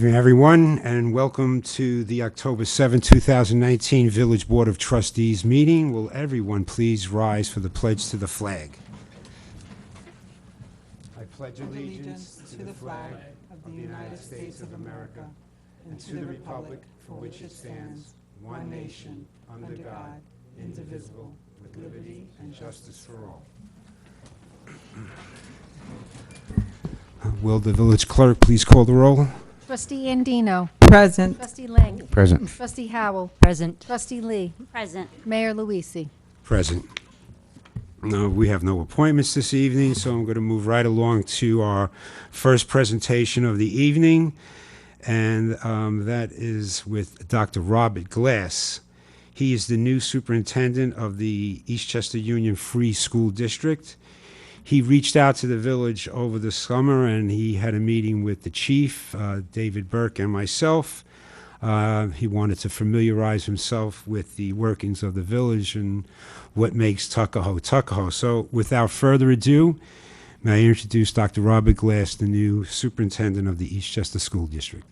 evening, everyone, and welcome to the October 7, 2019 Village Board of Trustees meeting. Will everyone please rise for the pledge to the flag? I pledge allegiance to the flag of the United States of America and to the republic for which it stands, one nation, under God, indivisible, with liberty and justice for all. Will the village clerk please call the roll? Trustee Andino. Present. Trustee Lang. Present. Trustee Howell. Present. Trustee Lee. Present. Mayor Luisi. Present. No, we have no appointments this evening, so I'm going to move right along to our first presentation of the evening, and that is with Dr. Robert Glass. He is the new superintendent of the Eastchester Union Free School District. He reached out to the village over the summer, and he had a meeting with the chief, David Burke, and myself. He wanted to familiarize himself with the workings of the village and what makes Tuckahoe Tuckahoe. So without further ado, may I introduce Dr. Robert Glass, the new superintendent of the Eastchester School District.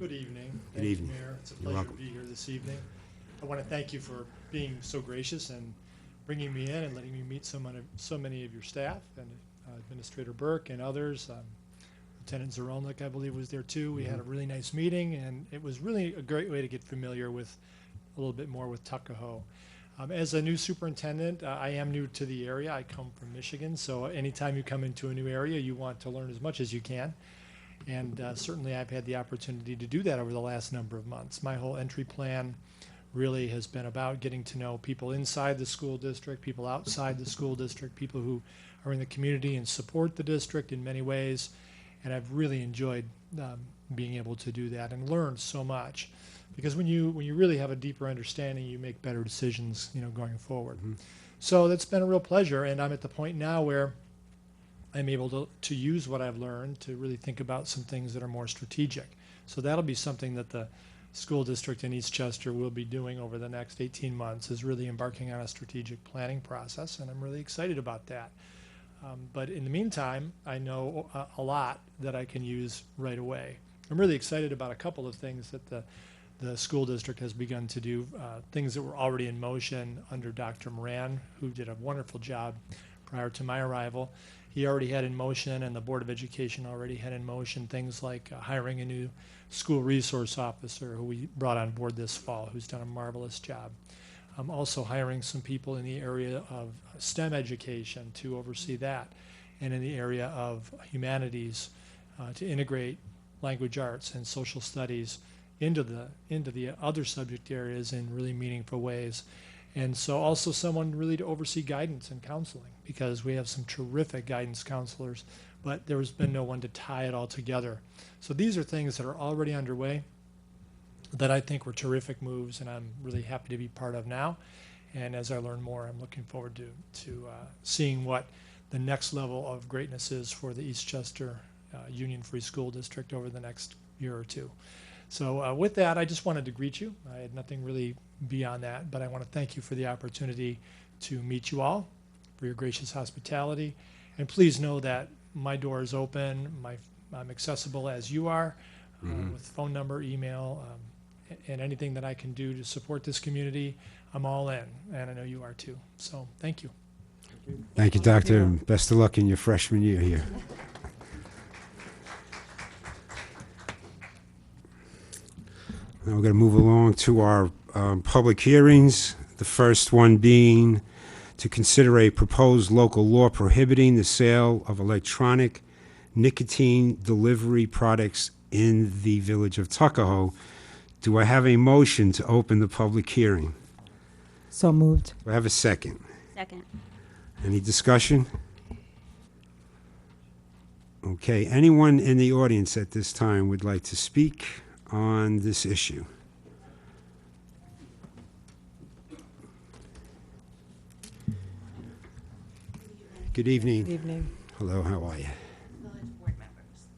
Good evening. Good evening. Mayor. It's a You're pleasure welcome. to be here this evening. I want to thank you for being so gracious and bringing me in and letting me meet so many of your staff, and Administrator Burke and others. Lieutenant Zarolnik, I believe, was there too. We had a really nice meeting, and it was really a great way to get familiar with a little bit more with Tuckahoe. As a new superintendent, I am new to the area. I come from Michigan, so anytime you come into a new area, you want to learn as much as you can. And certainly I've had the opportunity to do that over the last number of months. My whole entry plan really has been about getting to know people inside the school district, people outside the school district, people who are in the community and support the district in many ways. And I've really enjoyed being able to do that and learn so much. Because when you really have a deeper understanding, you make better decisions, going forward. Mm-hmm. So that's been a real pleasure, and I'm at the point now where I'm able to use what I've learned to really think about some things that are more strategic. So that'll be something that the school district in Eastchester will be doing over the next 18 months, is really embarking on a strategic planning process, and I'm really excited about that. But in the meantime, I know a lot that I can use right away. I'm really excited about a couple of things that the school district has begun to do, things that were already in motion under Dr. Moran, who did a wonderful job prior to my arrival. He already had in motion, and the Board of Education already had in motion, things like hiring a new school resource officer who we brought on board this fall, who's done a marvelous job. Also hiring some people in the area of STEM education to oversee that, and in the area of humanities to integrate language arts and social studies into the other subject areas in really meaningful ways. And so also someone really to oversee guidance and counseling, because we have some terrific guidance counselors, but there's been no one to tie it all together. So these are things that are already underway that I think were terrific moves, and I'm really happy to be part of now. And as I learn more, I'm looking forward to seeing what the next level of greatness is for the Eastchester Union Free School District over the next year or two. So with that, I just wanted to greet you. I had nothing really beyond that, but I want to thank you for the opportunity to meet you all, for your gracious hospitality. And please know that my door is open. I'm accessible as you are, with phone number, email, and anything that I can do to support this community. I'm all in, and I know you are too. So thank you. Thank you, Doctor, and best of luck in your freshman year here. Now we're going to move along to our public hearings. The first one being to consider a proposed local law prohibiting the sale of electronic nicotine delivery products in the village of Tuckahoe. Do I have a motion to open the public hearing? So moved. Do I have a second? Second. Any discussion? Okay, anyone in the audience at this time would like to speak on this issue? Good evening. Good evening. Hello, how are you? Village board members.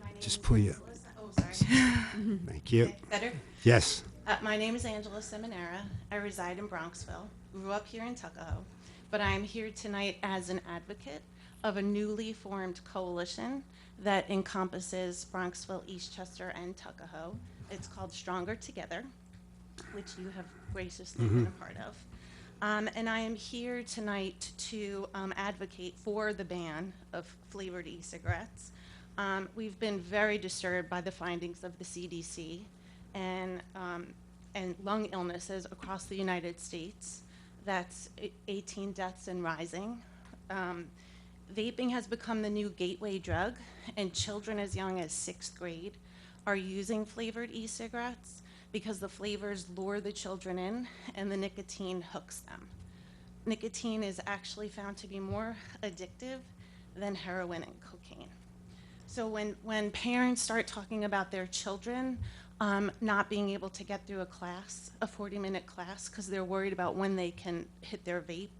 My name Just is pull you. Angela Oh, sorry. Thank you. Okay, better? Yes. My name is Angela Seminara. I reside in Bronxville. Grew up here in Tuckahoe, but I am here tonight as an advocate of a newly formed coalition that encompasses Bronxville, Eastchester, and Tuckahoe. It's called Stronger Together, which you have graciously been a part of. And I am here tonight to advocate for the ban of flavored e-cigarettes. We've been very disturbed by the findings of the CDC and lung illnesses across the United States. That's 18 deaths and rising. Vaping has become the new gateway drug, and children as young as 6th grade are using flavored e-cigarettes because the flavors lure the children in and the nicotine hooks them. Nicotine is actually found to be more addictive than heroin and cocaine. So when parents start talking about their children not being able to get through a 40-minute class, because they're worried about when they can hit their vape,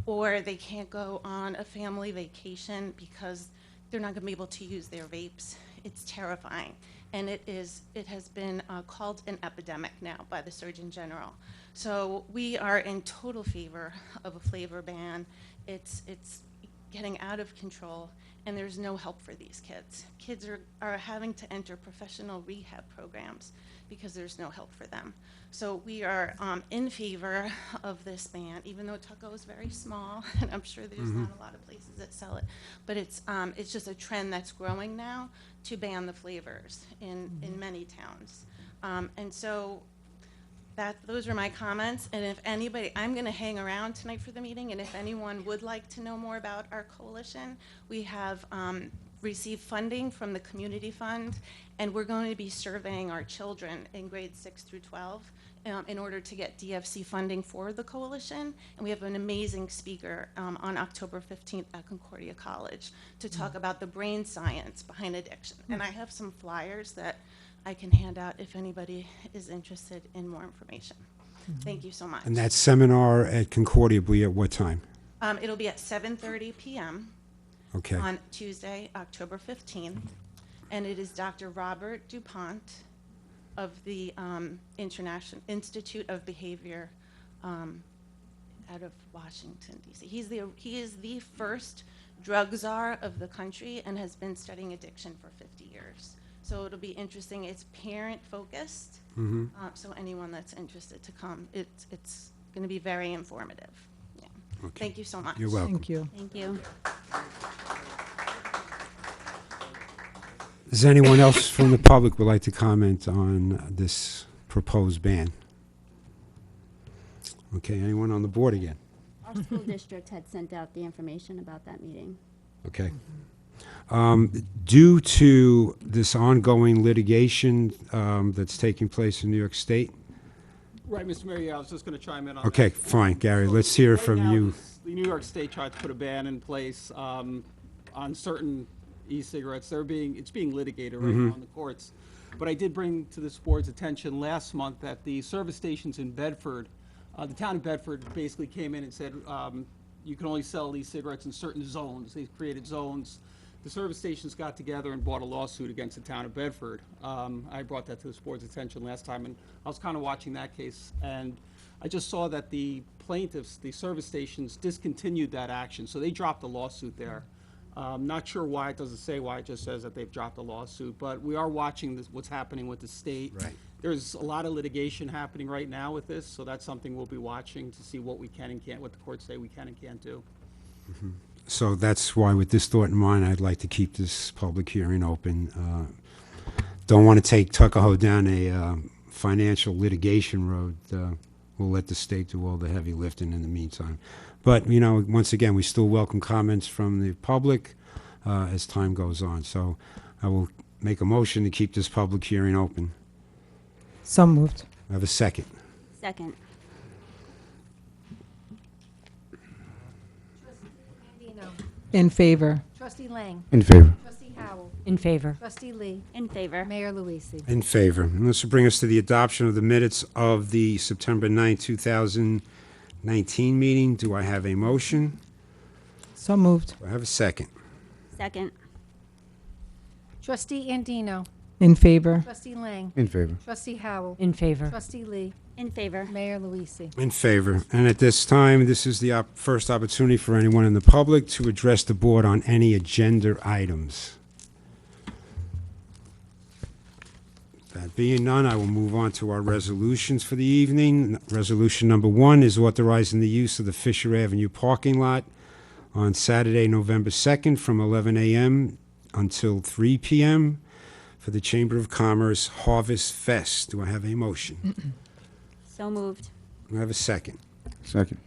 or they can't go on a family vacation because they're not going to be able to use their vapes, it's terrifying. And it has been called an epidemic now by the Surgeon General. So we are in total favor of a flavor ban. It's getting out of control, and there's no help for these kids. Kids are having to enter professional rehab programs because there's no help for them. So we are in favor of this ban, even though Tuckahoe is very small, and I'm sure there's not a lot of places that sell it. But it's just a trend that's growing now to ban the flavors in many towns. And so those are my comments. And if anybody, I'm going to hang around tonight for the meeting, and if anyone would like to know more about our coalition, we have received funding from the Community Fund, and we're going to be surveying our children in grades 6 through 12 in order to get DFC funding for the coalition. And we have an amazing speaker on October 15th at Concordia College to talk about the brain science behind addiction. And I have some flyers that I can hand out if anybody is interested in more information. Thank you so much. And that seminar at Concordia will be at what time? It'll be at 7:30 p.m. Okay. on Tuesday, October 15th, and it is Dr. Robert DuPont of the International Institute of Behavior out of Washington, D.C. He is the first drug czar of the country and has been studying addiction for 50 years. So it'll be interesting. It's parent-focused, so anyone that's interested to come, it's going to be very informative. Yeah. Okay. Thank you so much. You're welcome. Thank you. Thank you. Does anyone else from the public would like to comment on this proposed ban? Okay, anyone on the board again? Our school district had sent out the information about that meeting. Okay. Due to this ongoing litigation that's taking place in New York State? Right, Mr. Mayor, yeah, I was just going to chime in on Okay, that. fine, Gary, let's hear Right from now, you. The New York State tried to put a ban in place on certain e-cigarettes. It's being litigated right now in the courts. But I did bring to this board's attention last month that the service stations in Bedford, the town of Bedford basically came in and said you can only sell these cigarettes in certain zones. They've created zones. The service stations got together and brought a lawsuit against the town of Bedford. I brought that to this board's attention last time, and I was kind of watching that case, and I just saw that the plaintiffs, the service stations, discontinued that action, so they dropped the lawsuit there. Not sure why. It doesn't say why. It just says that they've dropped the lawsuit, but we are watching what's happening with the state. Right. There's a lot of litigation happening right now with this, so that's something we'll be watching to see what we can and can't, what the courts say we can and can't do. So that's why, with this thought in mind, I'd like to keep this public hearing open. Don't want to take Tuckahoe down a financial litigation road. We'll let the state do all the heavy lifting in the meantime. But, you know, once again, we still welcome comments from the public as time goes on. So I will make a motion to keep this public hearing open. So moved. I have a second. Second. Trustee Andino. In favor. Trustee Lang. In favor. Trustee Howell. In favor. Trustee Lee. In favor. Mayor Luise. In favor. And this will bring us to the adoption of the minutes of the September 9, 2019 meeting. Do I have a motion? So moved. Do I have a second? Second. Trustee Andino. In favor. Trustee Lang. In favor. Trustee Howell. In favor. Trustee Lee. In favor. Mayor Luise. In favor. And at this time, this is the first opportunity for anyone in the public to address the board on any agenda items. That being none, I will move on to our resolutions for the evening. Resolution number 1 is authorizing the use of the Fisher Avenue parking lot on Saturday, November 2nd, from 11 a.m. until 3 p.m. for the Chamber of Commerce Harvest Fest. Do I have a motion? So moved. Do I have a second? Second.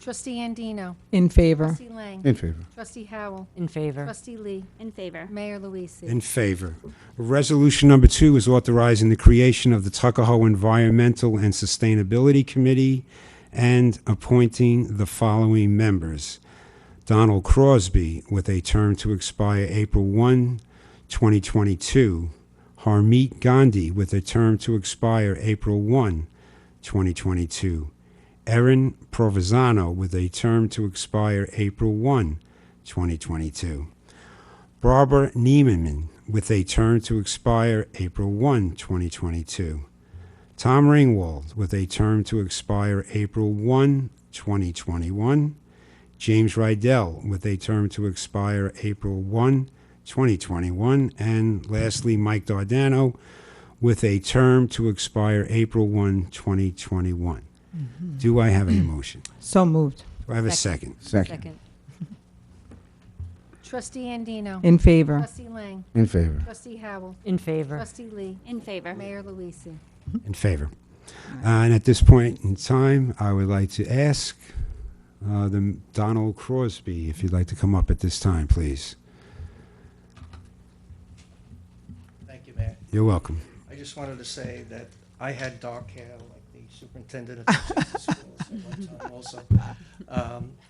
Trustee Andino. In favor. Trustee Lang. In favor. Trustee Howell. In favor. Trustee Lee. In favor. Mayor Luise. In favor. Resolution number 2 is authorizing the creation of the Tuckahoe Environmental and Sustainability Committee and appointing the following members: Donald Crosby, with a term to expire April 1, 2022. Harmeet Gandhi, with a term to expire April 1, 2022. Erin Provenzano, with a term to expire April 1, 2022. Barbara Niemann, with a term to expire April 1, 2022. Tom Ringwald, with a term to expire April 1, 2021. James Rydell, with a term to expire April 1, 2021. And lastly, Mike Dardano, with a term to expire April 1, 2021. Do I have a motion? So moved. Do I have a second? Second. Trustee Andino. In favor. Trustee Lang. In favor. Trustee Howell. In favor. Trustee Lee. In favor. Mayor Luise. In favor. And at this point in time, I would like to ask the Donald Crosby, if you'd like to come up at this time, please. Thank you, Mayor. You're welcome. I just wanted to say that I had dark hair like the superintendent of the schools at one time also.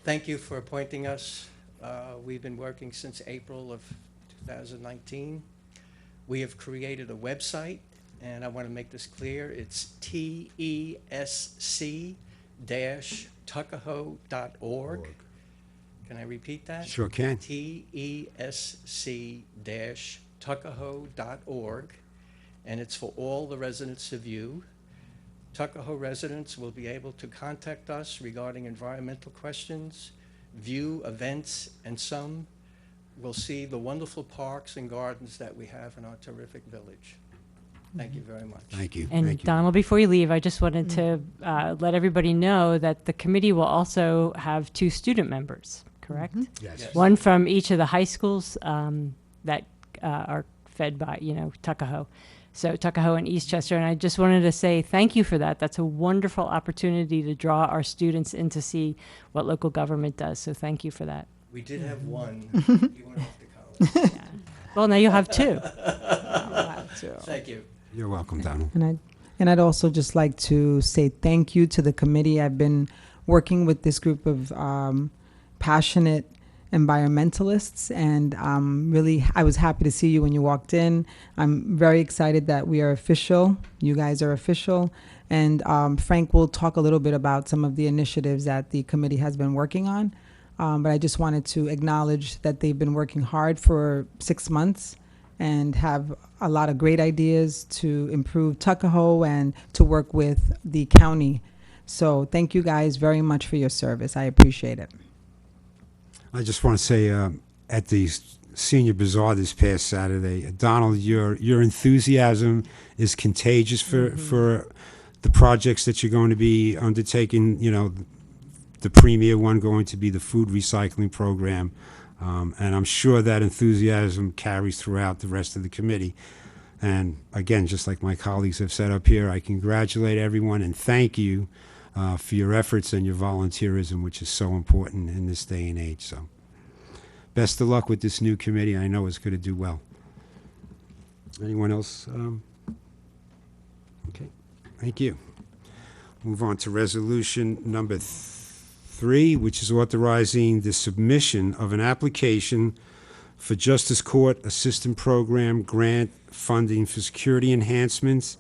Thank you for appointing us. We've been working since April of 2019. We have created a website, and I want to make this clear. It's TESC-Tuckahoe.org. Can I repeat that? Sure can. TESC-Tuckahoe.org, and it's for all the residents to view. Tuckahoe residents will be able to contact us regarding environmental questions, view events, and some will see the wonderful parks and gardens that we have in our terrific village. Thank you very much. Thank you. And Thank you. Donald, before you leave, I just wanted to let everybody know that the committee will also have 2 student members, correct? Yes. Yes. One from each of the high schools that are fed by, Tuckahoe. So Tuckahoe and Eastchester. And I just wanted to say thank you for that. That's a wonderful opportunity to draw our students in to see what local government does. So thank you for that. We did have one. He went off to college. Yeah. Well, now you'll have 2. Thank you. You're welcome, Donald. And I'd also just like to say thank you to the committee. I've been working with this group of passionate environmentalists, and really, I was happy to see you when you walked in. I'm very excited that we are official. You guys are official. And Frank will talk a little bit about some of the initiatives that the committee has been working on. But I just wanted to acknowledge that they've been working hard for 6 months and have a lot of great ideas to improve Tuckahoe and to work with the county. So thank you guys very much for your service. I appreciate it. I just want to say, at the Senior Bazaar this past Saturday, Donald, your enthusiasm is contagious for the projects that you're going to be undertaking. The premier one going to be the food recycling program, and I'm sure that enthusiasm carries throughout the rest of the committee. And again, just like my colleagues have said up here, I congratulate everyone and thank you for your efforts and your volunteerism, which is so important in this day and age. So best of luck with this new committee. I know it's going to do well. Anyone else? Okay, thank you. Move on to resolution number 3, which is authorizing the submission of an application for Justice Court Assistant Program grant funding for security enhancements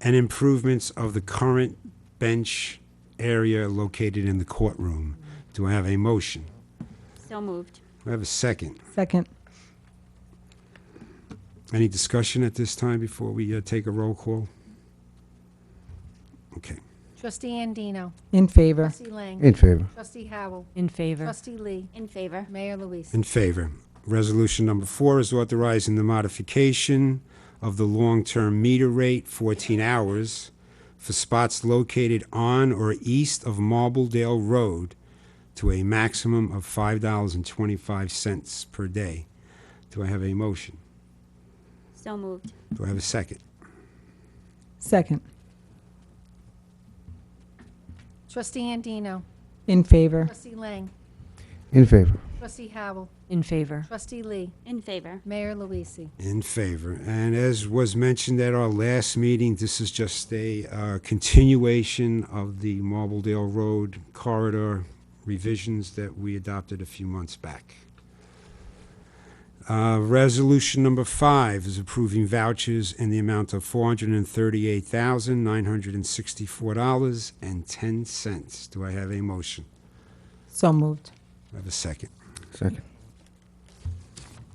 and improvements of the current bench area located in the courtroom. Do I have a motion? So moved. Do I have a second? Second. Any discussion at this time before we take a roll call? Okay. Trustee Andino. In favor. Trustee Lang. In favor. Trustee Howell. In favor. Trustee Lee. In favor. Mayor Luise. In favor. Resolution number 4 is authorizing the modification of the long-term meter rate, 14 hours, for spots located on or east of Marbledale Road to a maximum of $5.25 per day. Do I have a motion? So moved. Do I have a second? Second. Trustee Andino. In favor. Trustee Lang. In favor. Trustee Howell. In favor. Trustee Lee. In favor. Mayor Luise. In favor. And as was mentioned at our last meeting, this is just a continuation of the Marbledale Road corridor revisions that we adopted a few months back. Resolution number 5 is approving vouchers in the amount of $438,964.10. Do I have a motion? So moved. Do I have a second? Second.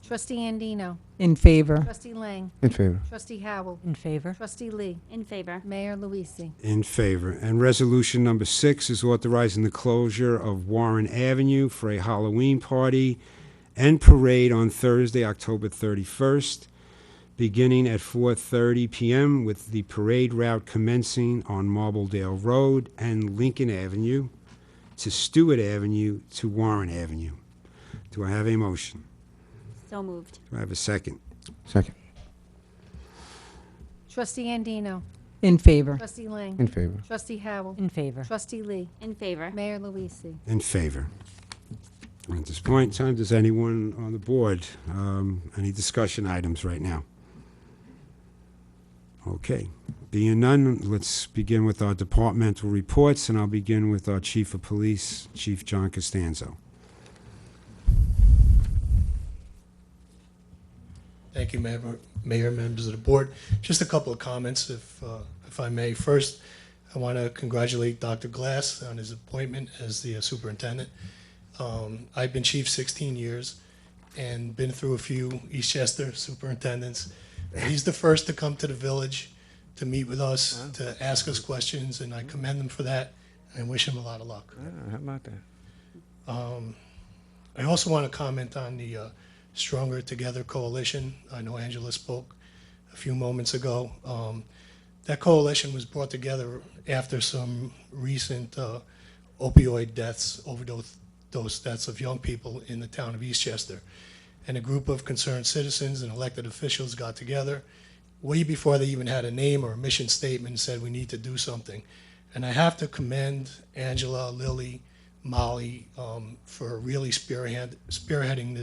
Trustee Andino. In favor. Trustee Lang. In favor. Trustee Howell. In favor. Trustee Lee. In favor. Mayor Luise. In favor. And resolution number 6 is authorizing the closure of Warren Avenue for a Halloween party and parade on Thursday, October 31st, beginning at 4:30 p.m. with the parade route commencing on Marbledale Road and Lincoln Avenue to Stewart Avenue to Warren Avenue. Do I have a motion? So moved. Do I have a second? Second. Trustee Andino. In favor. Trustee Lang. In favor. Trustee Howell. In favor. Trustee Lee. In favor. Mayor Luise. In favor. At this point in time, does anyone on the board, any discussion items right now? Okay. Being none, let's begin with our departmental reports, and I'll begin with our Chief of Police, Chief John Costanzo. Thank you, Mayor, members of the board. Just a couple of comments, if I may. First, I want to congratulate Dr. Glass on his appointment as the superintendent. I've been chief 16 years and been through a few Eastchester superintendents. He's the first to come to the village to meet with us, to ask us questions, and I commend him for that and wish him a lot of luck. How about that? I also want to comment on the Stronger Together Coalition. I know Angela spoke a few moments ago. That coalition was brought together after some recent opioid deaths, overdose deaths of young people in the town of Eastchester. And a group of concerned citizens and elected officials got together way before they even had a name or a mission statement and said we need to do something. And I have to commend Angela, Lily, Molly for really spearheading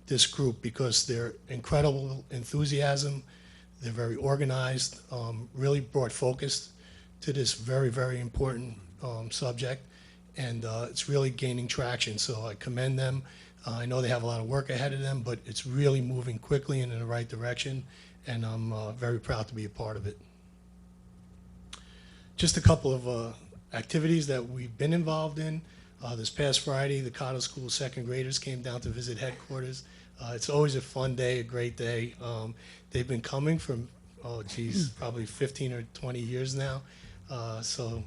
this group, because their incredible enthusiasm, they're very organized, really brought focus to this very, very important subject, and it's really gaining traction. So I commend them. I know they have a lot of work ahead of them, but it's really moving quickly and in the right direction, and I'm very proud to be a part of it. Just a couple of activities that we've been involved in. This past Friday, the Cottle School second graders came down to visit headquarters. It's always a fun day, a great day. They've been coming from, probably 15 or 20 years now. So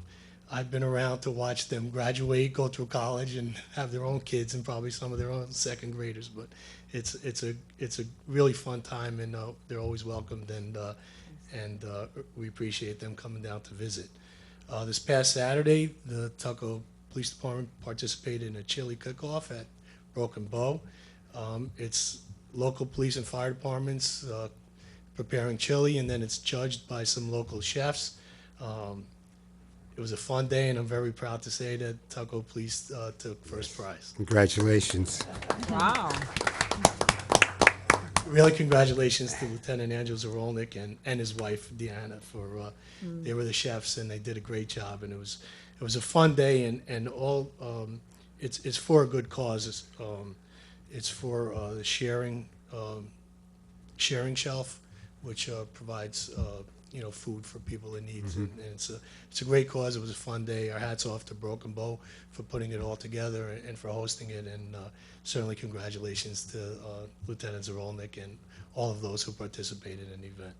I've been around to watch them graduate, go through college, and have their own kids and probably some of their own second graders. But it's a really fun time, and they're always welcomed, and we appreciate them coming down to visit. This past Saturday, the Tuckahoe Police Department participated in a chili cook-off at Broken Bow. It's local police and fire departments preparing chili, and then it's judged by some local chefs. It was a fun day, and I'm very proud to say that Tuckahoe Police took first prize. Congratulations. Wow. Really, congratulations to Lieutenant Angel Zarolnik and his wife Deanna for they were the chefs, and they did a great job, and it was a fun day, and all it's for a good cause. It's for the sharing shelf, which provides food for people in need, and it's a great cause. It was a fun day. Our hats off to Broken Bow for putting it all together and for hosting it, and certainly congratulations to Lieutenant Zarolnik and all of those who participated in the event.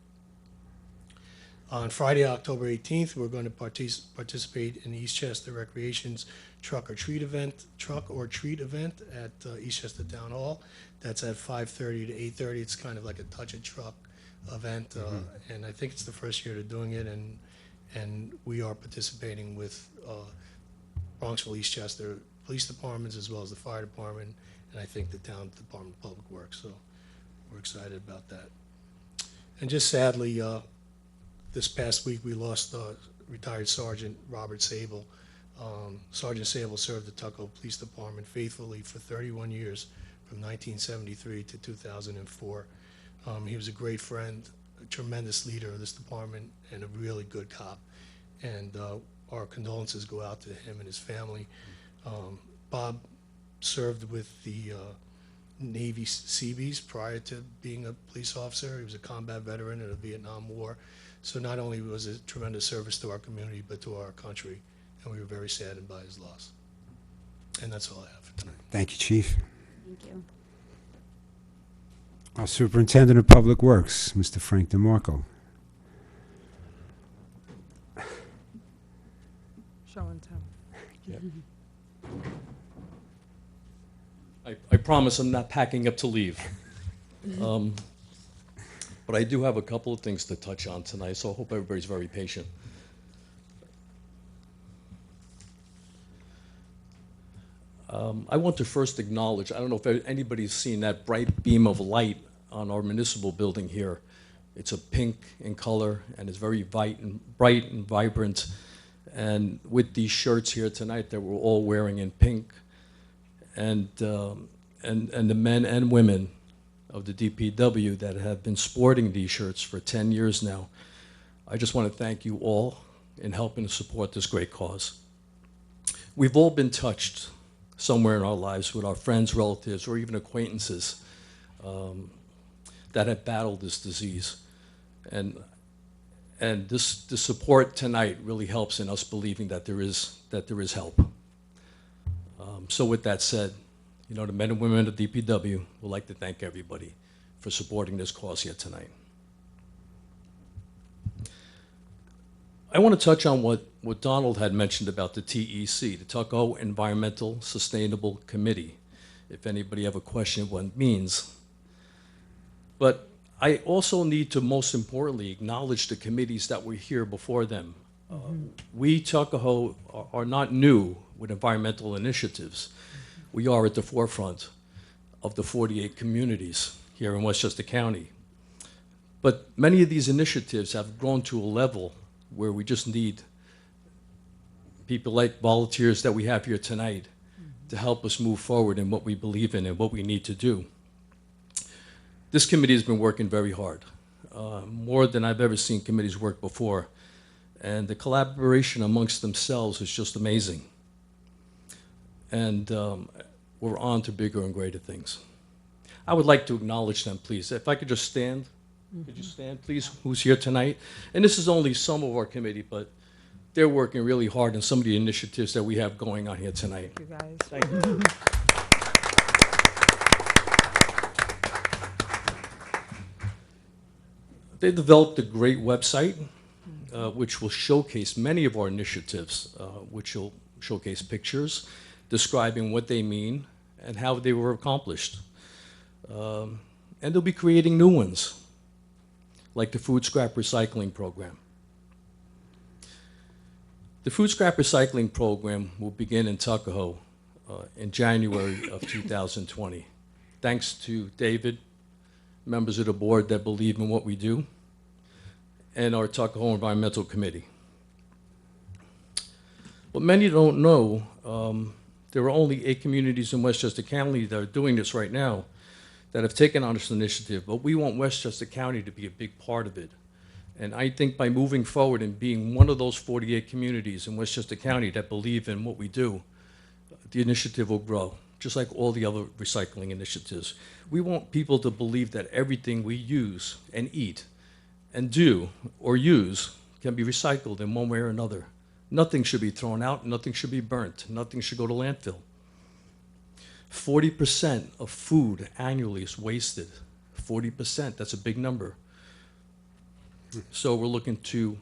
On Friday, October 18th, we're going to participate in the Eastchester Recreation's Truck or Treat event at Eastchester Town Hall. That's at 5:30 to 8:30. It's kind of like a touch a truck event, and I think it's the first year they're doing it, and we are participating with Bronxville, Eastchester Police Departments as well as the Fire Department, and I think the Town Department of Public Works, so we're excited about that. And just sadly, this past week we lost retired Sergeant Robert Sable. Sergeant Sable served the Tuckahoe Police Department faithfully for 31 years, from 1973 to 2004. He was a great friend, a tremendous leader of this department, and a really good cop. And our condolences go out to him and his family. Bob served with the Navy Seabees prior to being a police officer. He was a combat veteran in the Vietnam War. So not only was it tremendous service to our community, but to our country. And we were very saddened by his loss. And that's all I have for tonight. Thank you, Chief. Thank you. Our Superintendent of Public Works, Mr. Frank DeMarco. Show and tell. I promise I'm not packing up to leave. But I do have a couple of things to touch on tonight, so I hope everybody's very patient. I want to first acknowledge, I don't know if anybody's seen that bright beam of light on our municipal building here. It's a pink in color, and it's very bright and vibrant. And with these shirts here tonight that we're all wearing in pink, and the men and women of the DPW that have been sporting these shirts for 10 years now, I just want to thank you all in helping to support this great cause. We've all been touched somewhere in our lives with our friends, relatives, or even acquaintances that have battled this disease. And this support tonight really helps in us believing that there is help. So with that said, you know, the men and women of DPW would like to thank everybody for supporting this cause here tonight. I want to touch on what Donald had mentioned about the TEC, the Tuckahoe Environmental Sustainable Committee, if anybody have a question what it means. But I also need to, most importantly, acknowledge the committees that were here before them. We, Tuckahoe, are not new with environmental initiatives. We are at the forefront of the 48 communities here in Westchester County. But many of these initiatives have grown to a level where we just need people like volunteers that we have here tonight to help us move forward in what we believe in and what we need to do. This committee has been working very hard, more than I've ever seen committees work before. And the collaboration amongst themselves is just amazing. And we're on to bigger and greater things. I would like to acknowledge them, please. If I could just stand. Could you stand, please, who's here tonight? And this is only some of our committee, but they're working really hard on some of the initiatives that we have going on here tonight. Thank you, guys. Thank you. They developed a great website, which will showcase many of our initiatives, which will showcase pictures describing what they mean and how they were accomplished. And they'll be creating new ones, like the food scrap recycling program. The food scrap recycling program will begin in Tuckahoe in January of 2020. Thanks to David, members of the board that believe in what we do, and our Tuckahoe Environmental Committee. What many don't know, there are only 8 communities in Westchester County that are doing this right now that have taken on this initiative, but we want Westchester County to be a big part of it. And I think by moving forward and being one of those 48 communities in Westchester County that believe in what we do, the initiative will grow, just like all the other recycling initiatives. We want people to believe that everything we use and eat and do or use can be recycled in one way or another. Nothing should be thrown out, nothing should be burnt, nothing should go to landfill. 40% of food annually is wasted. 40%, that's a big number. So we're looking to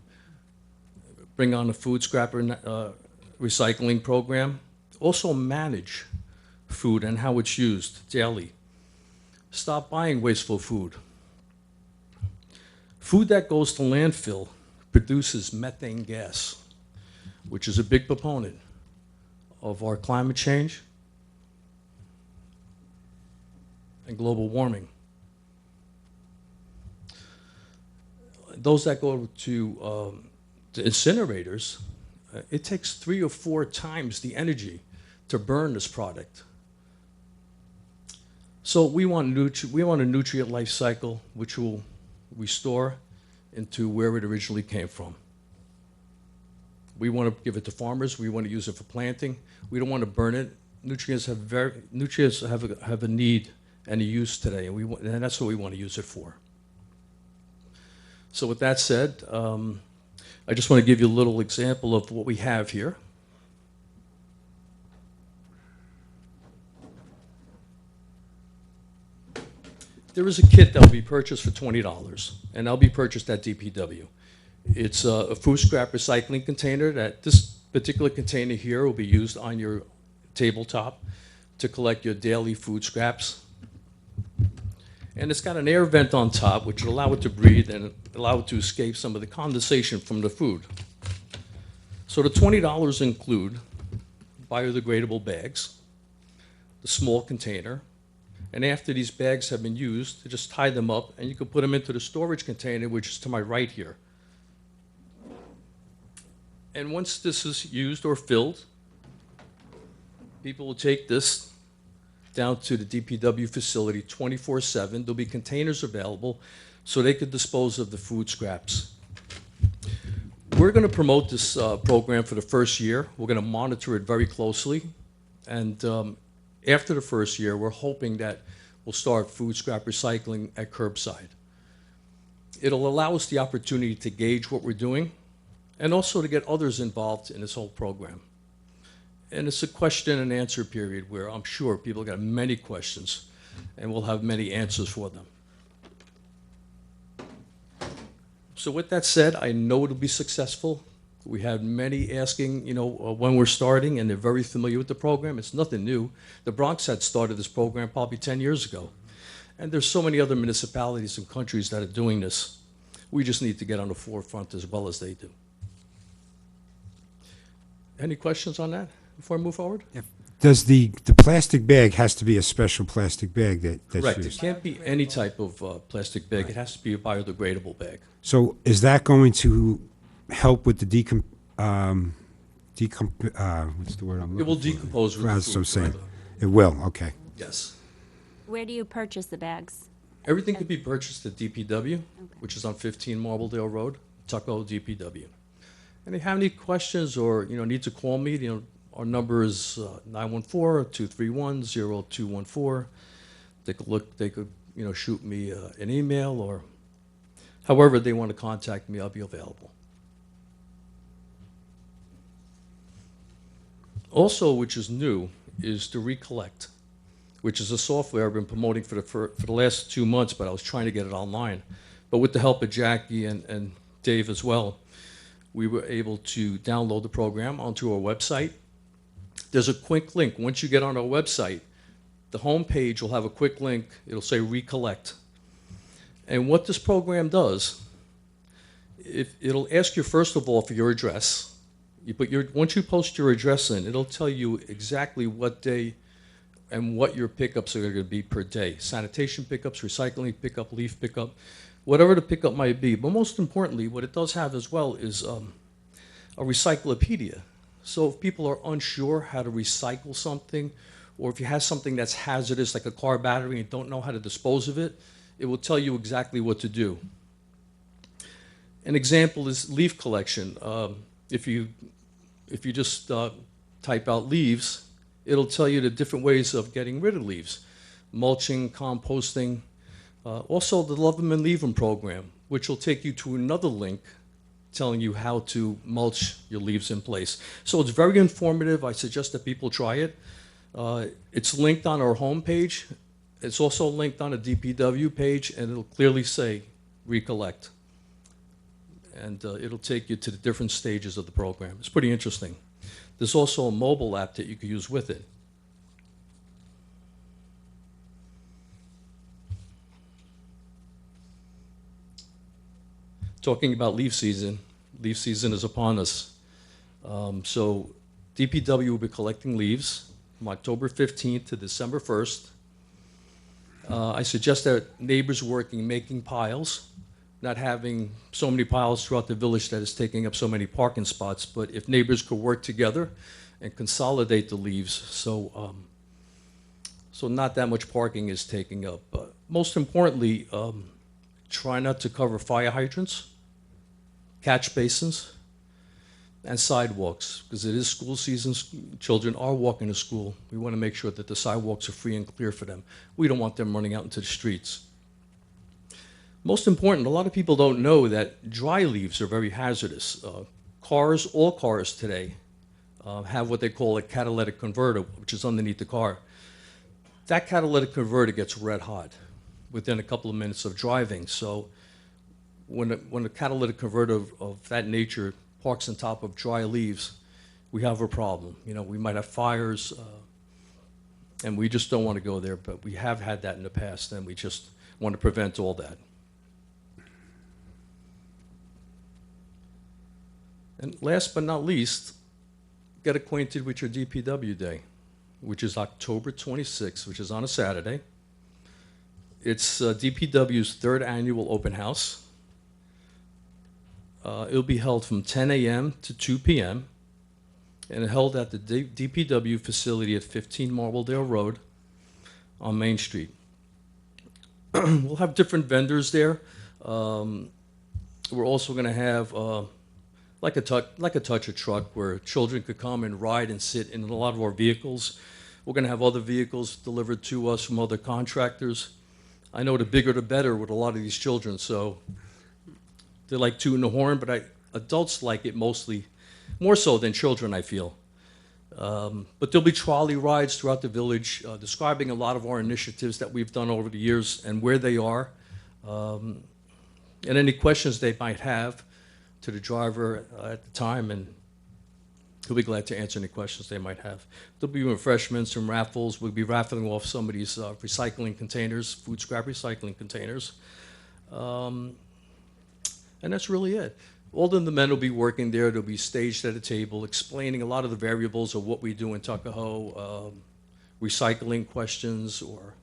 bring on a food scrapper recycling program. Also manage food and how it's used daily. Stop buying wasteful food. Food that goes to landfill produces methane gas, which is a big proponent of our climate change and global warming. Those that go to incinerators, it takes 3 or 4 times the energy to burn this product. So we want a nutrient life cycle which will restore into where it originally came from. We want to give it to farmers. We want to use it for planting. We don't want to burn it. Nutrients have a need and a use today, and that's what we want to use it for. So with that said, I just want to give you a little example of what we have here. There is a kit that will be purchased for $20, and that'll be purchased at DPW. It's a food scrap recycling container. That this particular container here will be used on your tabletop to collect your daily food scraps. And it's got an air vent on top, which will allow it to breathe and allow it to escape some of the condensation from the food. So the $20 include biodegradable bags, the small container, and after these bags have been used, you just tie them up and you can put them into the storage container, which is to my right here. And once this is used or filled, people will take this down to the DPW facility 24/7. There'll be containers available so they could dispose of the food scraps. We're going to promote this program for the first year. We're going to monitor it very closely. And after the first year, we're hoping that we'll start food scrap recycling at curbside. It'll allow us the opportunity to gauge what we're doing and also to get others involved in this whole program. And it's a question and answer period where I'm sure people got many questions and we'll have many answers for them. So with that said, I know it'll be successful. We had many asking, when we're starting, and they're very familiar with the program. It's nothing new. The Bronx had started this program probably 10 years ago. And there's so many other municipalities and countries that are doing this. We just need to get on the forefront as well as they do. Any questions on that before I move forward? Does the plastic bag has to be a special plastic bag that's Correct. used? It can't be any type of plastic bag. It has to be a biodegradable bag. So is that going to help with the what's the word I'm looking for? It will decompose with the That's what I'm food, saying. right. It will, okay. Yes. Where do you purchase the bags? Everything could be purchased at DPW, which is on 15 Marbledale Road, Tuckahoe, DPW. And if you have any questions or need to call me, our number is 914-231-0214. They could shoot me an email or however they want to contact me, I'll be available. Also, which is new, is to Recollect, which is a software I've been promoting for the last 2 months, but I was trying to get it online. But with the help of Jackie and Dave as well, we were able to download the program onto our website. There's a quick link. Once you get on our website, the home page will have a quick link. It'll say Recollect. And what this program does, it'll ask you first of all for your address. Once you post your address in, it'll tell you exactly what day and what your pickups are going to be per day. Sanitation pickups, recycling pickup, leaf pickup, whatever the pickup might be. But most importantly, what it does have as well is a recyclopedia. So if people are unsure how to recycle something, or if you have something that's hazardous, like a car battery, and don't know how to dispose of it, it will tell you exactly what to do. An example is leaf collection. If you just type out leaves, it'll tell you the different ways of getting rid of leaves. Mulching, composting. Also the Love 'em and Leave 'em program, which will take you to another link telling you how to mulch your leaves in place. So it's very informative. I suggest that people try it. It's linked on our homepage. It's also linked on a DPW page, and it'll clearly say Recollect. And it'll take you to the different stages of the program. It's pretty interesting. There's also a mobile app that you can use with it. talking about leaf season is upon us. So DPW will be collecting leaves from October 15th to December 1st. I suggest that neighbors working, making piles, not having so many piles throughout the village that is taking up so many parking spots, but if neighbors could work together and consolidate the leaves, so not that much parking is taking up. Most importantly, try not to cover fire hydrants, catch basins, and sidewalks, because it is school season. Children are walking to school. We want to make sure that the sidewalks are free and clear for them. We don't want them running out into the streets. Most important, a lot of people don't know that dry leaves are very hazardous. All cars today have what they call a catalytic converter, which is underneath the car. That catalytic converter gets red hot within a couple of minutes of driving. So when a catalytic converter of that nature parks on top of dry leaves, we have a problem. You know, we might have fires, and we just don't want to go there, but we have had that in the past, and we just want to prevent all that. And last but not least, get acquainted with your DPW Day, which is October 26th, which is on a Saturday. It's DPW's third annual open house. It'll be held from 10 a.m. to 2 p.m. and held at the DPW facility at 15 Marbledale Road on Main Street. We'll have different vendors there. We're also going to have like a touch a truck where children could come and ride and sit in a lot of our vehicles. We're going to have other vehicles delivered to us from other contractors. I know the bigger the better with a lot of these children, so they like tooting the horn, but adults like it mostly, more so than children, I feel. But there'll be trolley rides throughout the village describing a lot of our initiatives that we've done over the years and where they are, and any questions they might have to the driver at the time, and he'll be glad to answer any questions they might have. There'll be refreshments and raffles. We'll be raffling off some of these recycling containers, food scrap recycling containers. And that's really it. All of the men will be working there. They'll be staged at a table explaining a lot of the variables of what we do in Tuckahoe, recycling questions or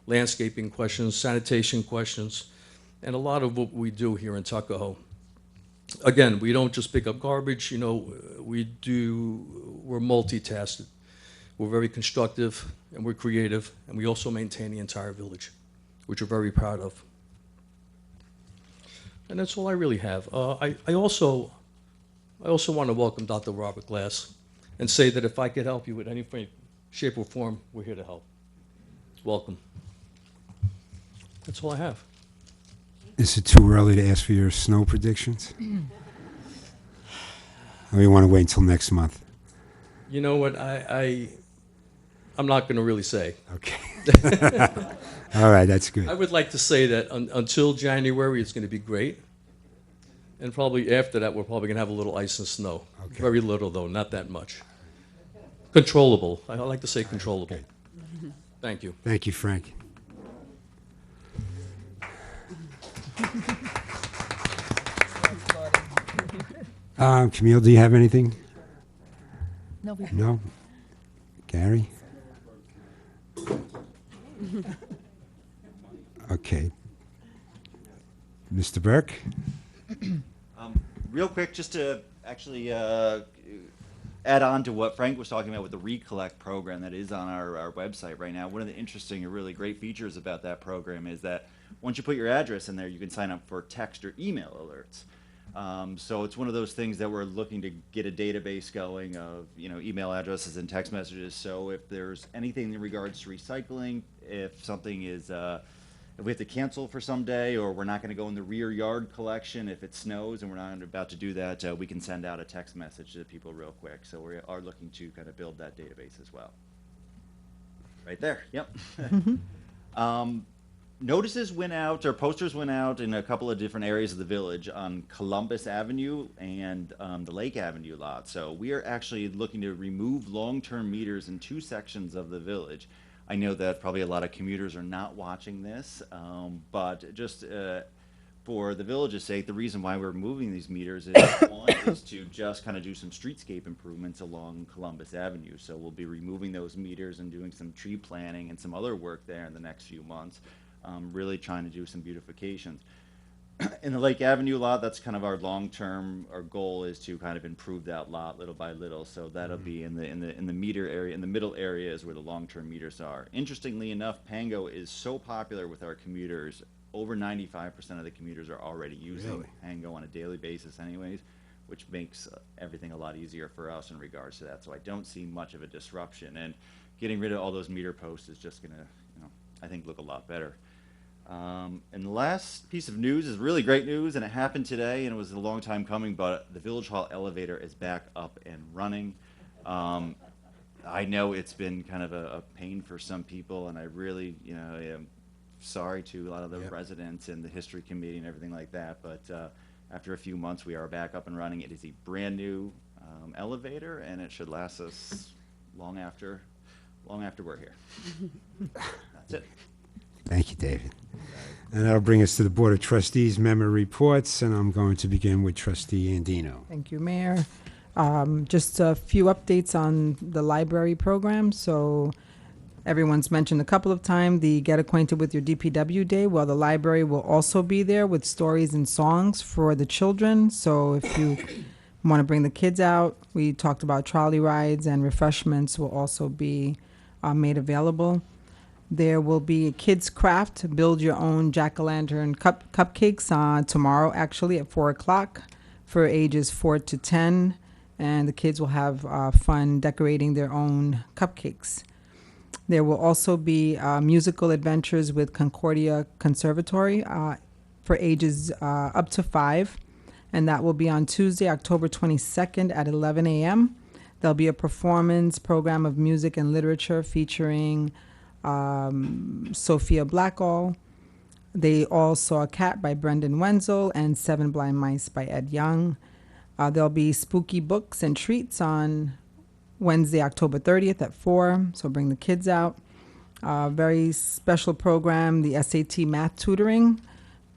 landscaping questions, sanitation questions, and a lot of what we do here in Tuckahoe. Again, we don't just pick up garbage, you know, we're multitasking. We're very constructive and we're creative, and we also maintain the entire village, which we're very proud of. And that's all I really have. I also want to welcome Dr. Robert Glass and say that if I could help you with any shape or form, we're here to help. Welcome. That's all I have. Is it too early to ask for your snow predictions? Or you want to wait until next month? You know what, I'm not going to really say. Okay. All right, that's good. I would like to say that until January, it's going to be great. And probably after that, we're probably going to have a little ice and snow. Okay. Very little, though, not that much. Controllable. I like to say controllable. Okay. Thank you. Thank you, Frank. Camille, do you have anything? No, we No? Gary? Okay. Mr. Burke? Real quick, just to actually add on to what Frank was talking about with the Recollect program that is on our website right now. One of the interesting and really great features about that program is that once you put your address in there, you can sign up for text or email alerts. So it's one of those things that we're looking to get a database going of, you know, email addresses and text messages. So if there's anything in regards to recycling, if something is, if we have to cancel for some day, or we're not going to go in the rear yard collection if it snows and we're not about to do that, we can send out a text message to people real quick. So we are looking to kind of build that database as well. Right there, yep. Notices went out, or posters went out in a couple of different areas of the village on Columbus Avenue and the Lake Avenue lot. So we are actually looking to remove long-term meters in 2 sections of the village. I know that probably a lot of commuters are not watching this, but just for the village's sake, the reason why we're moving these meters is, one, is to just kind of do some streetscape improvements along Columbus Avenue. So we'll be removing those meters and doing some tree planting and some other work there in the next few months, really trying to do some beautifications. In the Lake Avenue lot, that's kind of our long-term, our goal is to kind of improve that lot little by little. So that'll be in the meter area, in the middle area is where the long-term meters are. Interestingly enough, Pango is so popular with our commuters. Over 95% of the commuters are already using Pango on a daily basis anyways, which makes everything a lot easier for us in regards to that. So I don't see much of a disruption. And getting rid of all those meter posts is just gonna, I think look a lot better. And the last piece of news is really great news, and it happened today, and it was a long time coming, but the Village Hall elevator is back up and running. I know it's been kind of a pain for some people, and I really, am sorry to a lot of the residents and the history committee and everything like that, but after a few months, we are back up and running. It is a brand new elevator, and it should last us long after we're here. That's it. Thank you, David. And that'll bring us to the Board of Trustees member reports, and I'm going to begin with Trustee Andino. Thank you, Mayor. Just a few updates on the library program. So everyone's mentioned a couple of times the Get Acquainted with Your DPW Day. Well, the library will also be there with stories and songs for the children. So if you want to bring the kids out, we talked about trolley rides, and refreshments will also be made available. There will be a kids craft, build your own jack-o'-lantern cupcakes tomorrow, actually at 4 o'clock for ages 4 to 10. And the kids will have fun decorating their own cupcakes. There will also be musical adventures with Concordia Conservatory for ages up to 5. And that will be on Tuesday, October 22nd at 11 a.m. There'll be a performance program of music and literature featuring Sophia Blackall. They All Saw a Cat by Brendan Wenzel and 7 Blind Mice by Ed Young. There'll be spooky books and treats on Wednesday, October 30th at 4, so bring the kids out. Very special program, the SAT Math Tutoring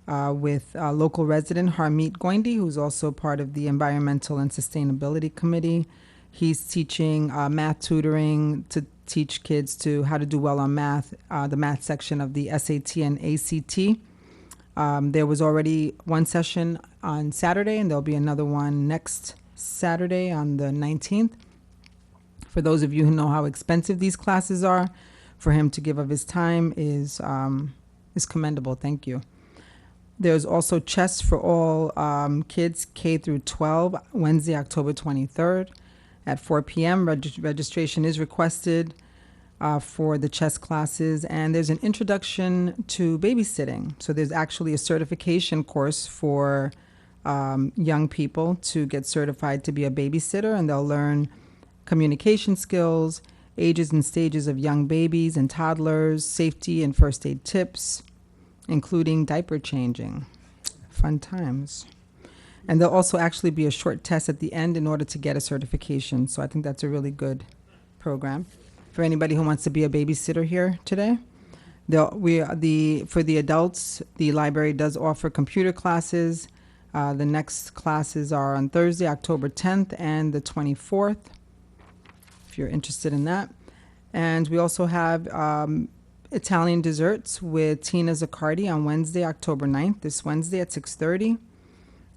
with local resident Harmeet Goindi, who's also part of the Environmental and Sustainability Committee. He's teaching math tutoring to teach kids to how to do well on math, the math section of the SAT and ACT. There was already one session on Saturday, and there'll be another one next Saturday on the 19th. For those of you who know how expensive these classes are, for him to give of his time is commendable. Thank you. There's also chess for all kids K through 12, Wednesday, October 23rd. At 4 p.m., registration is requested for the chess classes, and there's an introduction to babysitting. So there's actually a certification course for young people to get certified to be a babysitter, and they'll learn communication skills, ages and stages of young babies and toddlers, safety and first aid tips, including diaper changing. Fun times. And there'll also actually be a short test at the end in order to get a certification. So I think that's a really good program for anybody who wants to be a babysitter here today. For the adults, the library does offer computer classes. The next classes are on Thursday, October 10th and the 24th, if you're interested in that. And we also have Italian desserts with Tina Zaccardi on Wednesday, October 9th, this Wednesday at 6:30.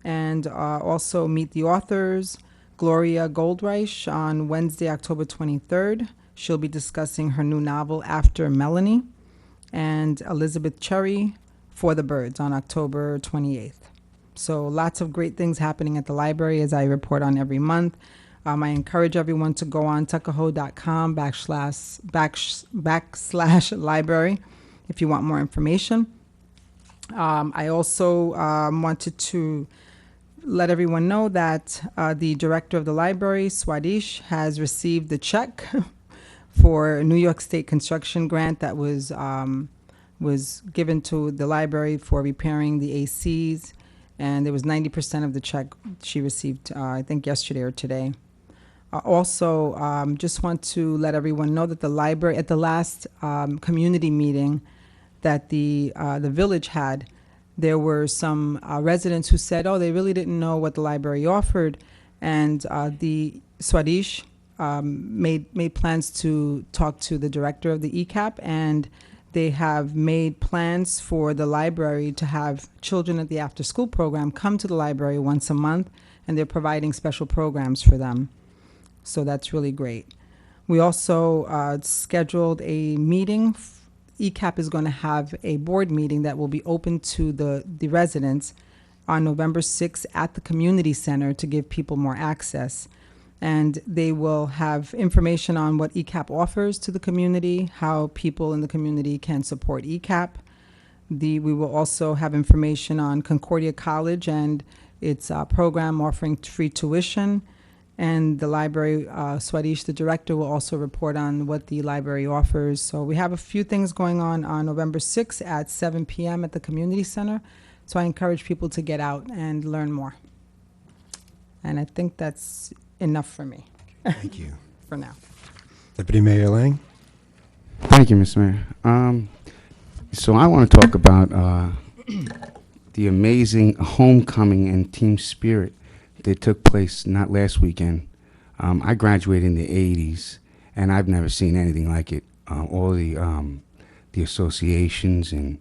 And also meet the authors, Gloria Goldreich on Wednesday, October 23rd. She'll be discussing her new novel, After Melanie, and Elizabeth Cherry, For the Birds, on October 28th. So lots of great things happening at the library, as I report on every month. I encourage everyone to go on tuckahoe.com/library if you want more information. I also wanted to let everyone know that the director of the library, Swadish, has received the check for a New York State construction grant that was given to the library for repairing the ACs, and there was 90% of the check she received, I think yesterday or today. Also, just want to let everyone know that the library, at the last community meeting that the village had, There were some residents who said, oh, they really didn't know what the library offered. And the Swadish made plans to talk to the director of the ECAP, and they have made plans for the library to have children at the after-school program come to the library once a month, and they're providing special programs for them. So that's really great. We also scheduled a meeting. ECAP is going to have a board meeting that will be open to the residents on November 6th at the community center to give people more access. And they will have information on what ECAP offers to the community, how people in the community can support ECAP. We will also have information on Concordia College and its program offering free tuition. And the library, Swadish, the director, will also report on what the library offers. So we have a few things going on November 6th at 7 p.m. at the community center. So I encourage people to get out and learn more. And I think that's enough for me. Thank you. For now. Deputy Mayor Lang? Thank you, Mr. Mayor. So I want to talk about the amazing homecoming and team spirit that took place not last weekend. I graduated in the 80s, and I've never seen anything like it. All the associations and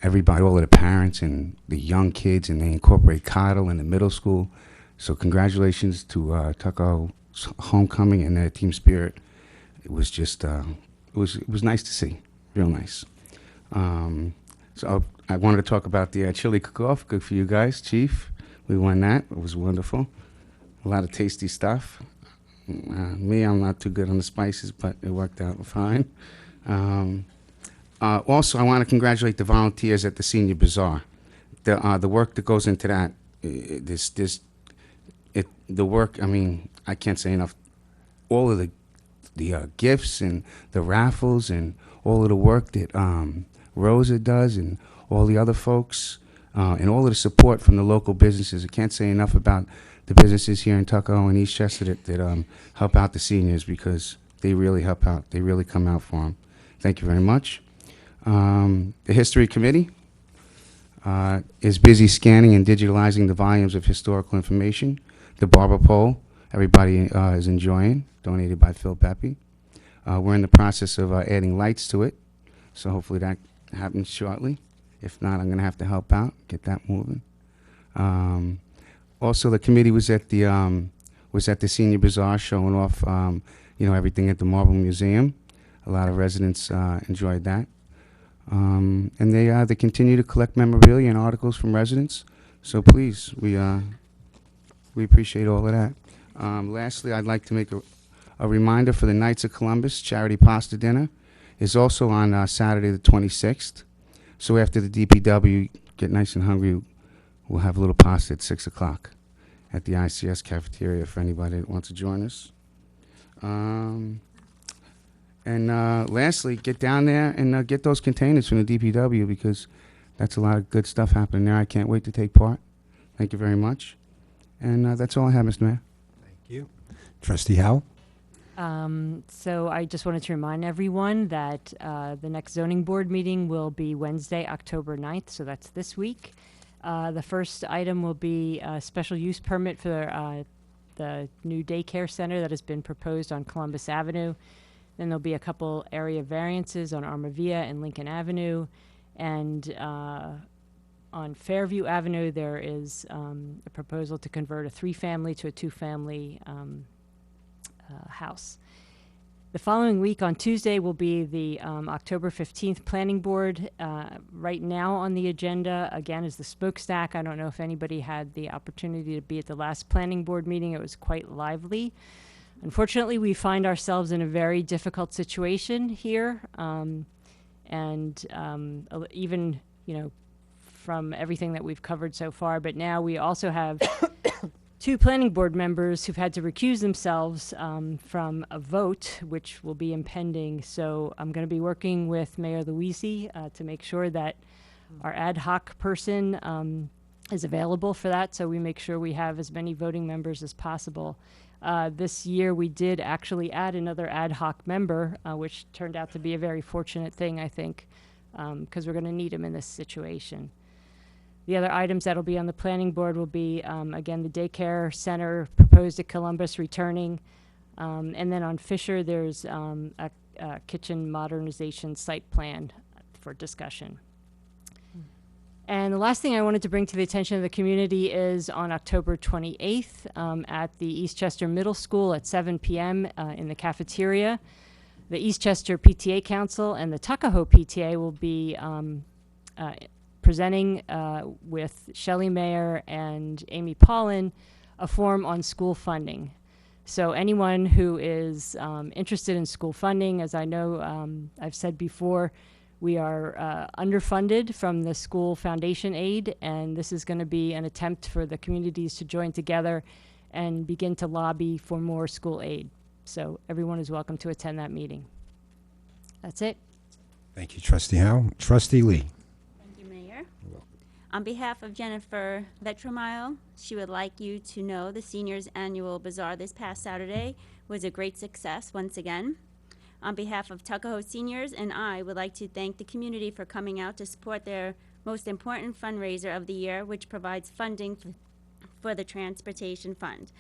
everybody, all of the parents and the young kids, and they incorporate Cottle in the middle school. So congratulations to Tuckahoe's homecoming and their team spirit. It was just, it was nice to see, real nice. So I wanted to talk about the chili cook-off. Good for you guys, Chief. We won that. It was wonderful. A lot of tasty stuff. Me, I'm not too good on the spices, but it worked out fine. Also, I want to congratulate the volunteers at the Senior Bazaar. The work that goes into that, the work, I mean, I can't say enough. All of the gifts and the raffles and all of the work that Rosa does and all the other folks and all of the support from the local businesses. I can't say enough about the businesses here in Tuckahoe and Eastchester that help out the seniors, because they really help out. They really come out for them. Thank you very much. The History Committee is busy scanning and digitalizing the volumes of historical information. The Barber Pole, everybody is enjoying, donated by Phil Pepe. We're in the process of adding lights to it, so hopefully that happens shortly. If not, I'm going to have to help out, get that moving. Also, the committee was at the Senior Bazaar showing off, everything at the Marble Museum. A lot of residents enjoyed that. And they continue to collect memorabilia and articles from residents. So please, we appreciate all of that. Lastly, I'd like to make a reminder for the Knights of Columbus Charity Pasta Dinner is also on Saturday the 26th. So after the DPW get nice and hungry, we'll have a little pasta at 6 o'clock at the ICS cafeteria for anybody that wants to join us. Lastly, get down there and get those containers from the DPW, because that's a lot of good stuff happening there. I can't wait to take part. Thank you very much. And that's all I have, Mr. Mayor. Thank you. Trustee Howell? So I just wanted to remind everyone that the next zoning board meeting will be Wednesday, October 9th, so that's this week. The first item will be a special use permit for the new daycare center that has been proposed on Columbus Avenue. Then there'll be a couple area variances on Armavia and Lincoln Avenue. And on Fairview Avenue, there is a proposal to convert a 3-family to a 2-family house. The following week on Tuesday will be the October 15th Planning Board. Right now on the agenda, again, is the smokestack. I don't know if anybody had the opportunity to be at the last Planning Board meeting. It was quite lively. Unfortunately, we find ourselves in a very difficult situation here. Even, from everything that we've covered so far, but now we also have 2 planning board members who've had to recuse themselves from a vote, which will be impending. So I'm going to be working with Mayor Luisi to make sure that our ad hoc person is available for that, so we make sure we have as many voting members as possible. This year we did actually add another ad hoc member, which turned out to be a very fortunate thing, I think, because we're going to need him in this situation. The other items that'll be on the planning board will be, again, the daycare center proposed at Columbus returning. And then on Fisher, there's a kitchen modernization site plan for discussion. And the last thing I wanted to bring to the attention of the community is on October 28th at the Eastchester Middle School at 7 p.m. In the cafeteria. The Eastchester PTA Council and the Tuckahoe PTA will be presenting with Shelley Mayer and Amy Paulin a forum on school funding. So anyone who is interested in school funding, as I know I've said before, we are underfunded from the school foundation aid, and this is going to be an attempt for the communities to join together and begin to lobby for more school aid. So everyone is welcome to attend that meeting. That's it. Thank you, Trustee Howe. Trustee Lee. Thank you, Mayor. On behalf of Jennifer Vetromile, she would like you to know the seniors' annual bazaar this past Saturday was a great success once again. On behalf of Tuckahoe seniors and I would like to thank the community for coming out to support their most important fundraiser of the year, which provides funding for the transportation fund.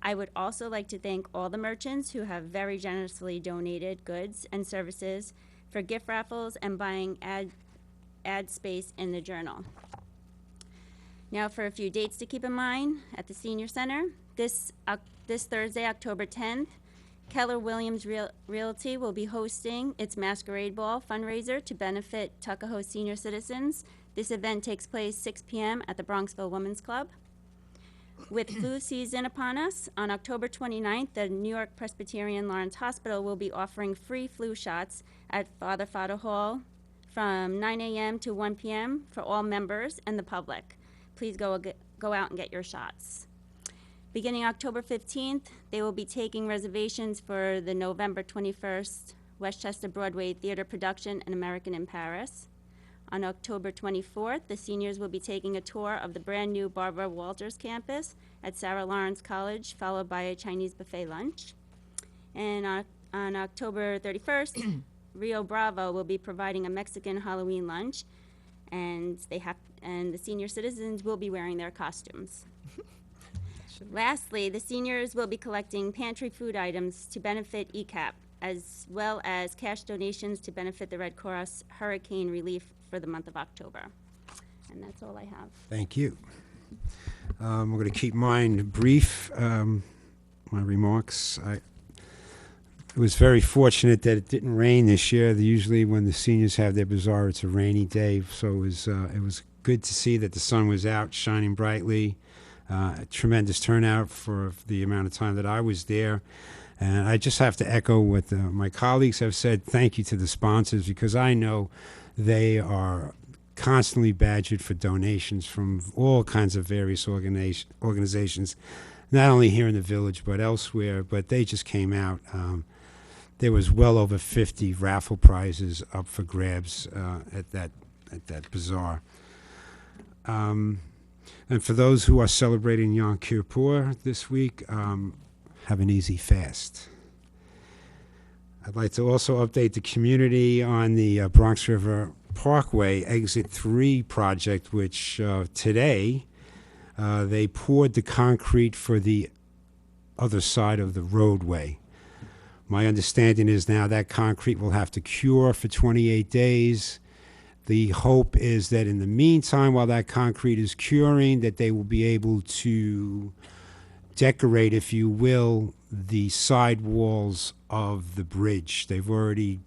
I would also like to thank all the merchants who have very generously donated goods and services for gift raffles and buying ad space in the journal. Now for a few dates to keep in mind at the Senior Center. This Thursday, October 10th, Keller Williams Realty will be hosting its Masquerade Ball fundraiser to benefit Tuckahoe senior citizens. This event takes place 6 p.m. at the Bronxville Women's Club. With flu season upon us, on October 29th, the New York Presbyterian Lawrence Hospital will be offering free flu shots at Father Fodder Hall from 9 a.m. to 1 p.m. for all members and the public. Please go out and get your shots. Beginning October 15th, they will be taking reservations for the November 21st Westchester Broadway Theater production, An American in Paris. On October 24th, the seniors will be taking a tour of the brand new Barbara Walters campus at Sarah Lawrence College, followed by a Chinese buffet lunch. And on October 31st, Rio Bravo will be providing a Mexican Halloween lunch, and the senior citizens will be wearing their costumes. Lastly, the seniors will be collecting pantry food items to benefit ECAP, as well as cash donations to benefit the Red Cross hurricane relief for the month of October. And that's all I have. Thank you. I'm going to keep mine brief, my remarks. I was very fortunate that it didn't rain this year. Usually when the seniors have their bazaar, it's a rainy day, so it was good to see that the sun was out shining brightly. A tremendous turnout for the amount of time that I was there. And I just have to echo what my colleagues have said. Thank you to the sponsors, because I know they are constantly badgered for donations from all kinds of various organizations, not only here in the village but elsewhere. But they just came out. There was well over 50 raffle prizes up for grabs at that bazaar. And for those who are celebrating Yom Kippur this week, have an easy fast. I'd like to also update the community on the Bronx River Parkway Exit 3 project, which today they poured the concrete for the other side of the roadway. My understanding is now that concrete will have to cure for 28 days. The hope is that in the meantime, while that concrete is curing, that they will be able to decorate, if you will, the side walls of the bridge. They've already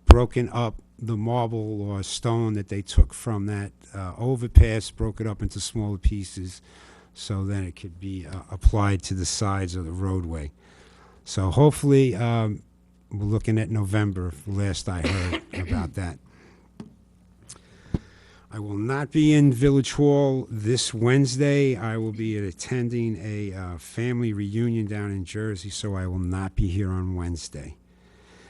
broken up the marble or stone that they took from that overpass, broke it up into smaller pieces, so then it could be applied to the sides of the roadway. So hopefully, we're looking at November, last I heard about that. I will not be in Village Hall this Wednesday. I will be attending a family reunion down in Jersey, so I will not be here on Wednesday.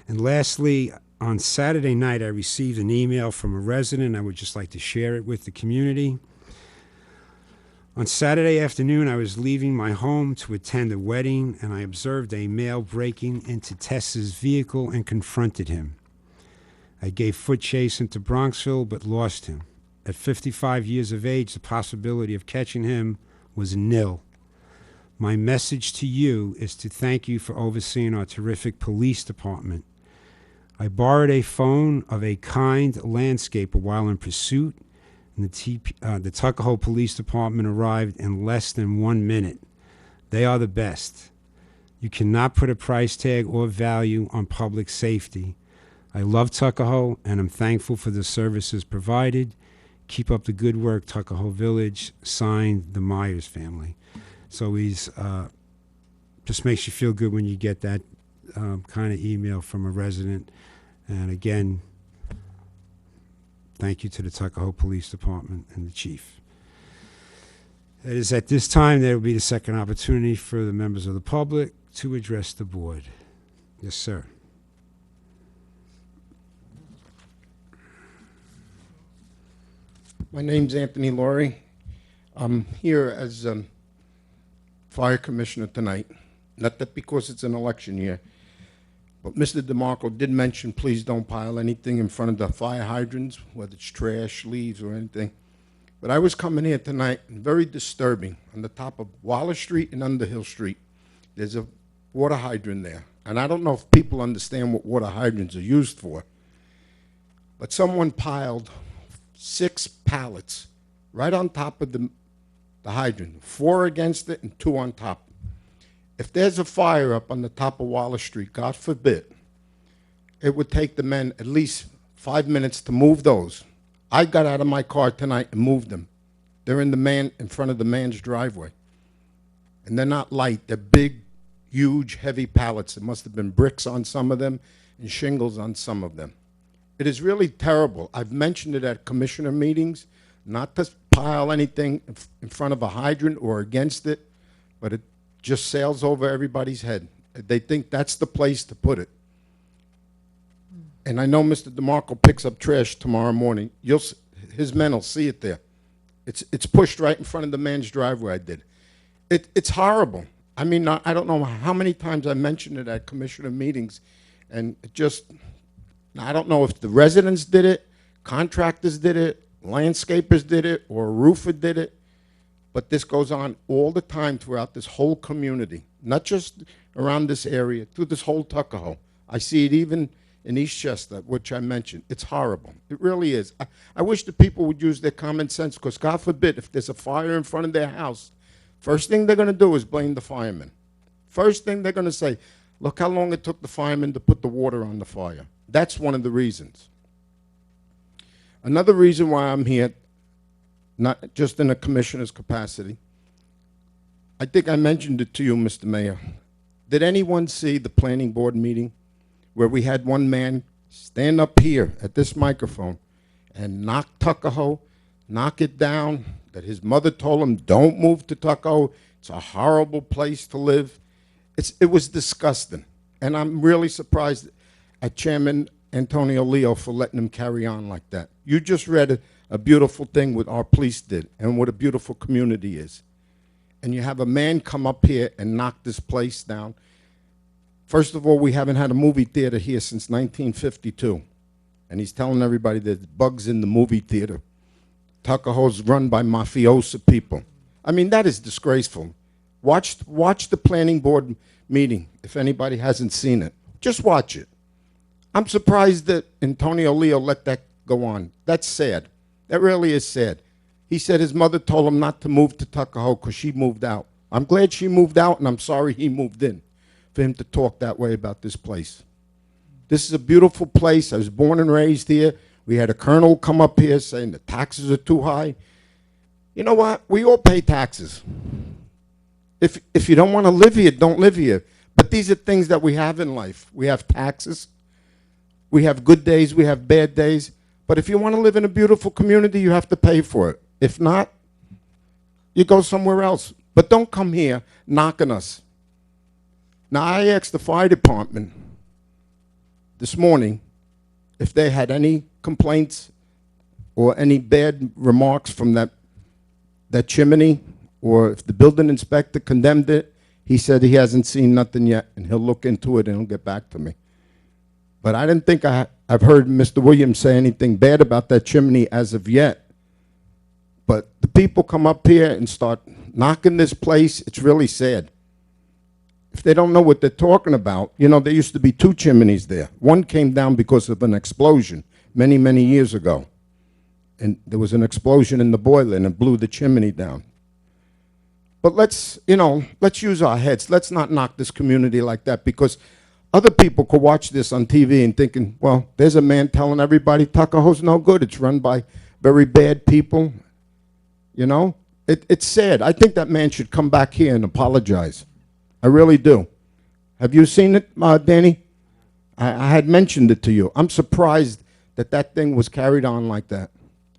And lastly, on Saturday night, I received an email from a resident. I would just like to share it with the community. On Saturday afternoon, I was leaving my home to attend a wedding, and I observed a male breaking into Tessa's vehicle and confronted him. I gave foot chase into Bronxville, but lost him. At 55 years of age, the possibility of catching him was nil. My message to you is to thank you for overseeing our terrific police department. I borrowed a phone of a kind landscaper while in pursuit, and the Tuckahoe Police Department arrived in less than 1 minute. They are the best. You cannot put a price tag or value on public safety. I love Tuckahoe, and I'm thankful for the services provided. Keep up the good work, Tuckahoe Village. Signed, the Myers family. So he's just makes you feel good when you get that kind of email from a resident. And again, thank you to the Tuckahoe Police Department and the chief. It is at this time there will be the second opportunity for the members of the public to address the board. Yes, sir. My name's Anthony Laurie. I'm here as fire commissioner tonight. Not that because it's an election year, but Mr. DeMarco did mention please don't pile anything in front of the fire hydrants, whether it's trash, leaves, or anything. But I was coming here tonight, and very disturbing, on the top of Waller Street and Underhill Street. There's a water hydrant there. And I don't know if people understand what water hydrants are used for, but someone piled 6 pallets right on top of the hydrant, 4 against it and 2 on top. If there's a fire up on the top of Waller Street, God forbid, it would take the men at least 5 minutes to move those. I got out of my car tonight and moved them. They're in front of the man's driveway. And they're not light, they're big, huge, heavy pallets. There must have been bricks on some of them and shingles on some of them. It is really terrible. I've mentioned it at commissioner meetings, not to pile anything in front of a hydrant or against it, but it just sails over everybody's head. They think that's the place to put it. And I know Mr. DeMarco picks up trash tomorrow morning. His men will see it there. It's pushed right in front of the man's driveway. I did. It's horrible. I mean, I don't know how many times I mentioned it at commissioner meetings, and I don't know if the residents did it, contractors did it, landscapers did it, or a roofer did it, but this goes on all the time throughout this whole community, not just around this area, through this whole Tuckahoe. I see it even in Eastchester, which I mentioned. It's horrible. It really is. I wish the people would use their common sense, because God forbid, if there's a fire in front of their house, first thing they're going to do is blame the firemen. First thing they're going to say, look how long it took the firemen to put the water on the fire. That's one of the reasons. Another reason why I'm here, not just in a commissioner's capacity, I think I mentioned it to you, Mr. Mayor. Did anyone see the planning board meeting where we had one man stand up here at this microphone and knock Tuckahoe, knock it down, that his mother told him, don't move to Tuckahoe, it's a horrible place to live? It was disgusting. And I'm really surprised at Chairman Antonio Leo for letting him carry on like that. You just read a beautiful thing what our police did and what a beautiful community is. And you have a man come up here and knock this place down. First of all, we haven't had a movie theater here since 1952. And he's telling everybody there's bugs in the movie theater. Tuckahoe's run by mafioso people. I mean, that is disgraceful. Watch the planning board meeting if anybody hasn't seen it. Just watch it. I'm surprised that Antonio Leo let that go on. That's sad. That really is sad. He said his mother told him not to move to Tuckahoe because she moved out. I'm glad she moved out, and I'm sorry he moved in, for him to talk that way about this place. This is a beautiful place. I was born and raised here. We had a colonel come up here saying the taxes are too high. You know what? We all pay taxes. If you don't want to live here, don't live here. But these are things that we have in life. We have taxes. We have good days. We have bad days. But if you want to live in a beautiful community, you have to pay for it. If not, you go somewhere else. But don't come here knocking us. Now, I asked the fire department this morning if they had any complaints or any bad remarks from that chimney, or if the building inspector condemned it. He said he hasn't seen nothing yet, and he'll look into it and he'll get back to me. But I didn't think I've heard Mr. Williams say anything bad about that chimney as of yet. But the people come up here and start knocking this place, it's really sad. If they don't know what they're talking about, you know, there used to be 2 chimneys there. One came down because of an explosion many, many years ago. And there was an explosion in the boiler and it blew the chimney down. But let's, you know, let's use our heads. Let's not knock this community like that, because other people could watch this on TV and thinking, well, there's a man telling everybody Tuckahoe's no good. It's run by very bad people. You know, it's sad. I think that man should come back here and apologize. I really do. Have you seen it, Danny? I had mentioned it to you. I'm surprised that that thing was carried on like that.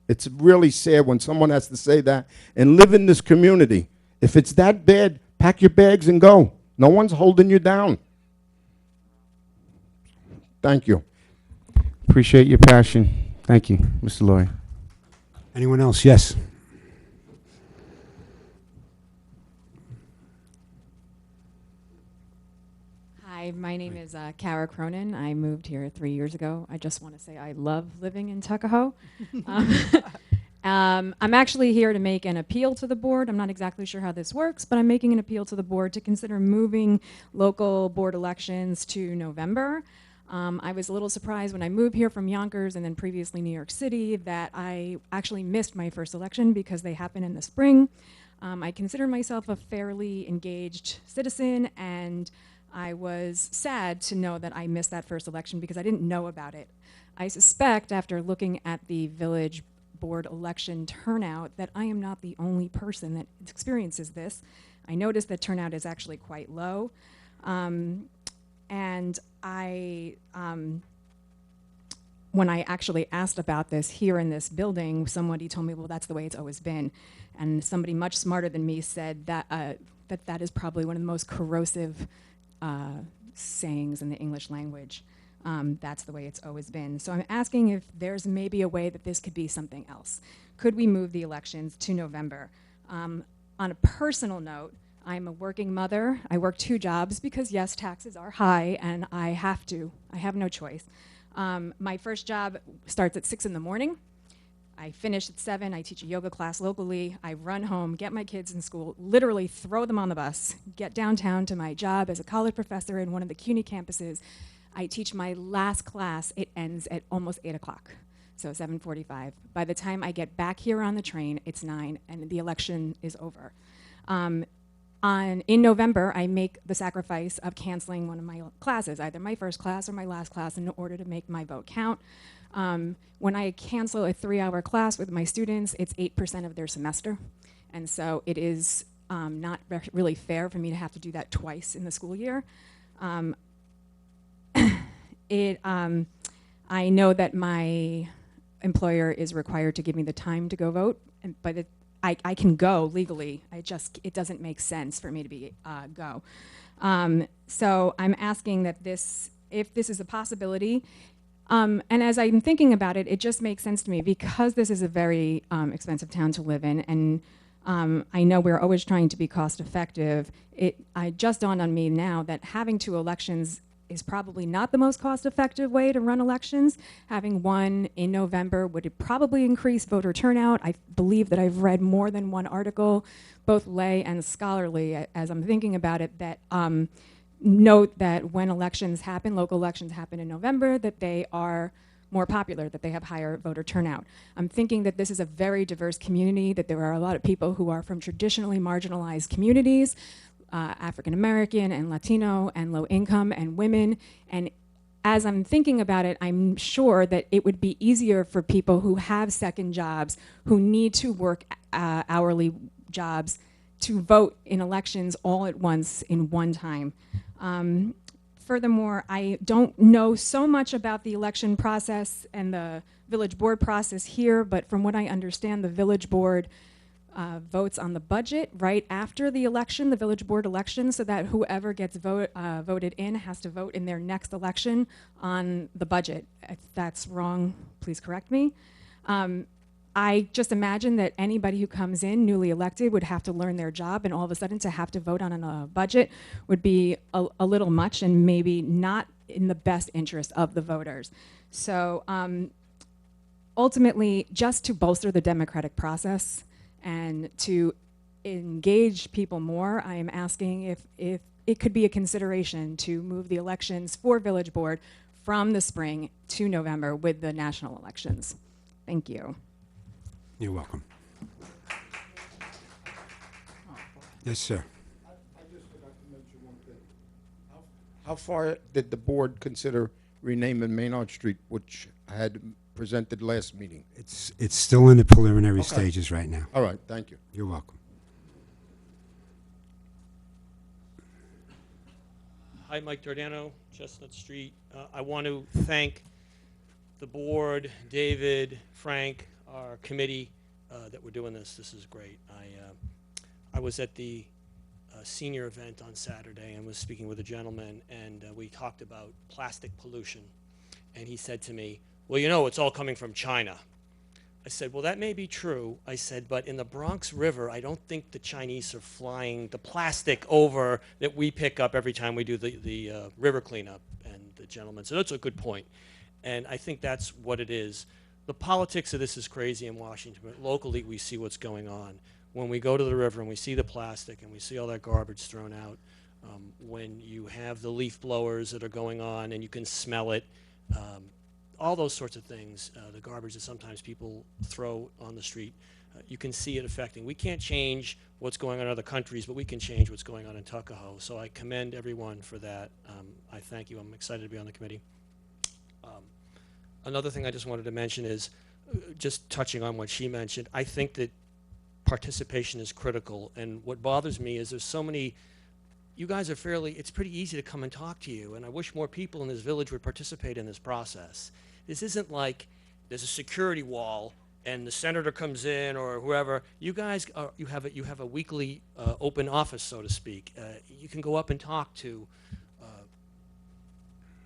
It's really sad when someone has to say that and live in this community. If it's that bad, pack your bags and go. No one's holding you down. Thank you. Appreciate your passion. Thank you, Mr. Laurie. Anyone else? Yes. Hi, my name is Kara Cronin. I moved here 3 years ago. I just want to say I love living in Tuckahoe. I'm actually here to make an appeal to the board. I'm not exactly sure how this works, but I'm making an appeal to the board to consider moving local board elections to November. I was a little surprised when I moved here from Yonkers and then previously New York City that I actually missed my first election because they happen in the spring. I consider myself a fairly engaged citizen, and I was sad to know that I missed that first election because I didn't know about it. I suspect, after looking at the village board election turnout, that I am not the only person that experiences this. I noticed that turnout is actually quite low. And when I actually asked about this here in this building, somebody told me, well, that's the way it's always been. And somebody much smarter than me said that that is probably one of the most corrosive sayings in the English language. That's the way it's always been. So I'm asking if there's maybe a way that this could be something else. Could we move the elections to November? On a personal note, I'm a working mother. I work 2 jobs because, yes, taxes are high, and I have to. I have no choice. My first job starts at 6 in the morning. I finish at 7. I teach a yoga class locally. I run home, get my kids in school, literally throw them on the bus, get downtown to my job as a college professor in one of the CUNY campuses. I teach my last class. It ends at almost 8 o'clock, so 7:45. By the time I get back here on the train, it's 9, and the election is over. In November, I make the sacrifice of canceling one of my classes, either my first class or my last class, in order to make my vote count. When I cancel a 3-hour class with my students, it's 8% of their semester. And so it is not really fair for me to have to do that twice in the school year. I know that my employer is required to give me the time to go vote, but I can go legally. It doesn't make sense for me to be go. So I'm asking that if this is a possibility, and as I'm thinking about it, it just makes sense to me because this is a very expensive town to live in, and I know we're always trying to be cost effective. It just dawned on me now that having 2 elections is probably not the most cost-effective way to run elections. Having one in November would probably increase voter turnout. I believe that I've read more than one article, both lay and scholarly, as I'm thinking about it, that note that when elections happen, local elections happen in November, that they are more popular, that they have higher voter turnout. I'm thinking that this is a very diverse community, that there are a lot of people who are from traditionally marginalized communities, African American and Latino and low income and women. And as I'm thinking about it, I'm sure that it would be easier for people who have second jobs, who need to work hourly jobs, to vote in elections all at once in one time. Furthermore, I don't know so much about the election process and the village board process here, but from what I understand, the village board votes on the budget right after the election, the village board election, so that whoever gets voted in has to vote in their next election on the budget. If that's wrong, please correct me. I just imagine that anybody who comes in newly elected would have to learn their job, and all of a sudden to have to vote on a budget would be a little much and maybe not in the best interest of the voters. So ultimately, just to bolster the democratic process, And to engage people more, I am asking if it could be a consideration to move the elections for Village Board from the spring to November with the national elections. Thank you. You're welcome. Yes, sir. I just forgot to mention one thing. How far did the board consider renaming Maynard Street, which I had presented last meeting? It's still in the preliminary Okay. stages right now. All right, thank you. You're welcome. Hi, Mike Giordano, Chestnut Street. I want to thank the board, David, Frank, our committee, that we're doing this. This is great. I was at the senior event on Saturday and was speaking with a gentleman, and we talked about plastic pollution. And he said to me, well, you know, it's all coming from China. I said, well, that may be true. I said, but in the Bronx River, I don't think the Chinese are flying the plastic over that we pick up every time we do the river cleanup. And the gentleman said, that's a good point. And I think that's what it is. The politics of this is crazy in Washington, but locally we see what's going on. When we go to the river and we see the plastic and we see all that garbage thrown out, when you have the leaf blowers that are going on and you can smell it, all those sorts of things, the garbage that sometimes people throw on the street, you can see it affecting. We can't change what's going on in other countries, but we can change what's going on in Tuckahoe. So I commend everyone for that. I thank you. I'm excited to be on the committee. Another thing I just wanted to mention is, just touching on what she mentioned, I think that participation is critical. And what bothers me is there's so many, you guys are it's pretty easy to come and talk to you. And I wish more people in this village would participate in this process. This isn't like there's a security wall and the senator comes in or whoever. You guys you have a weekly open office, so to speak. You can go up and talk to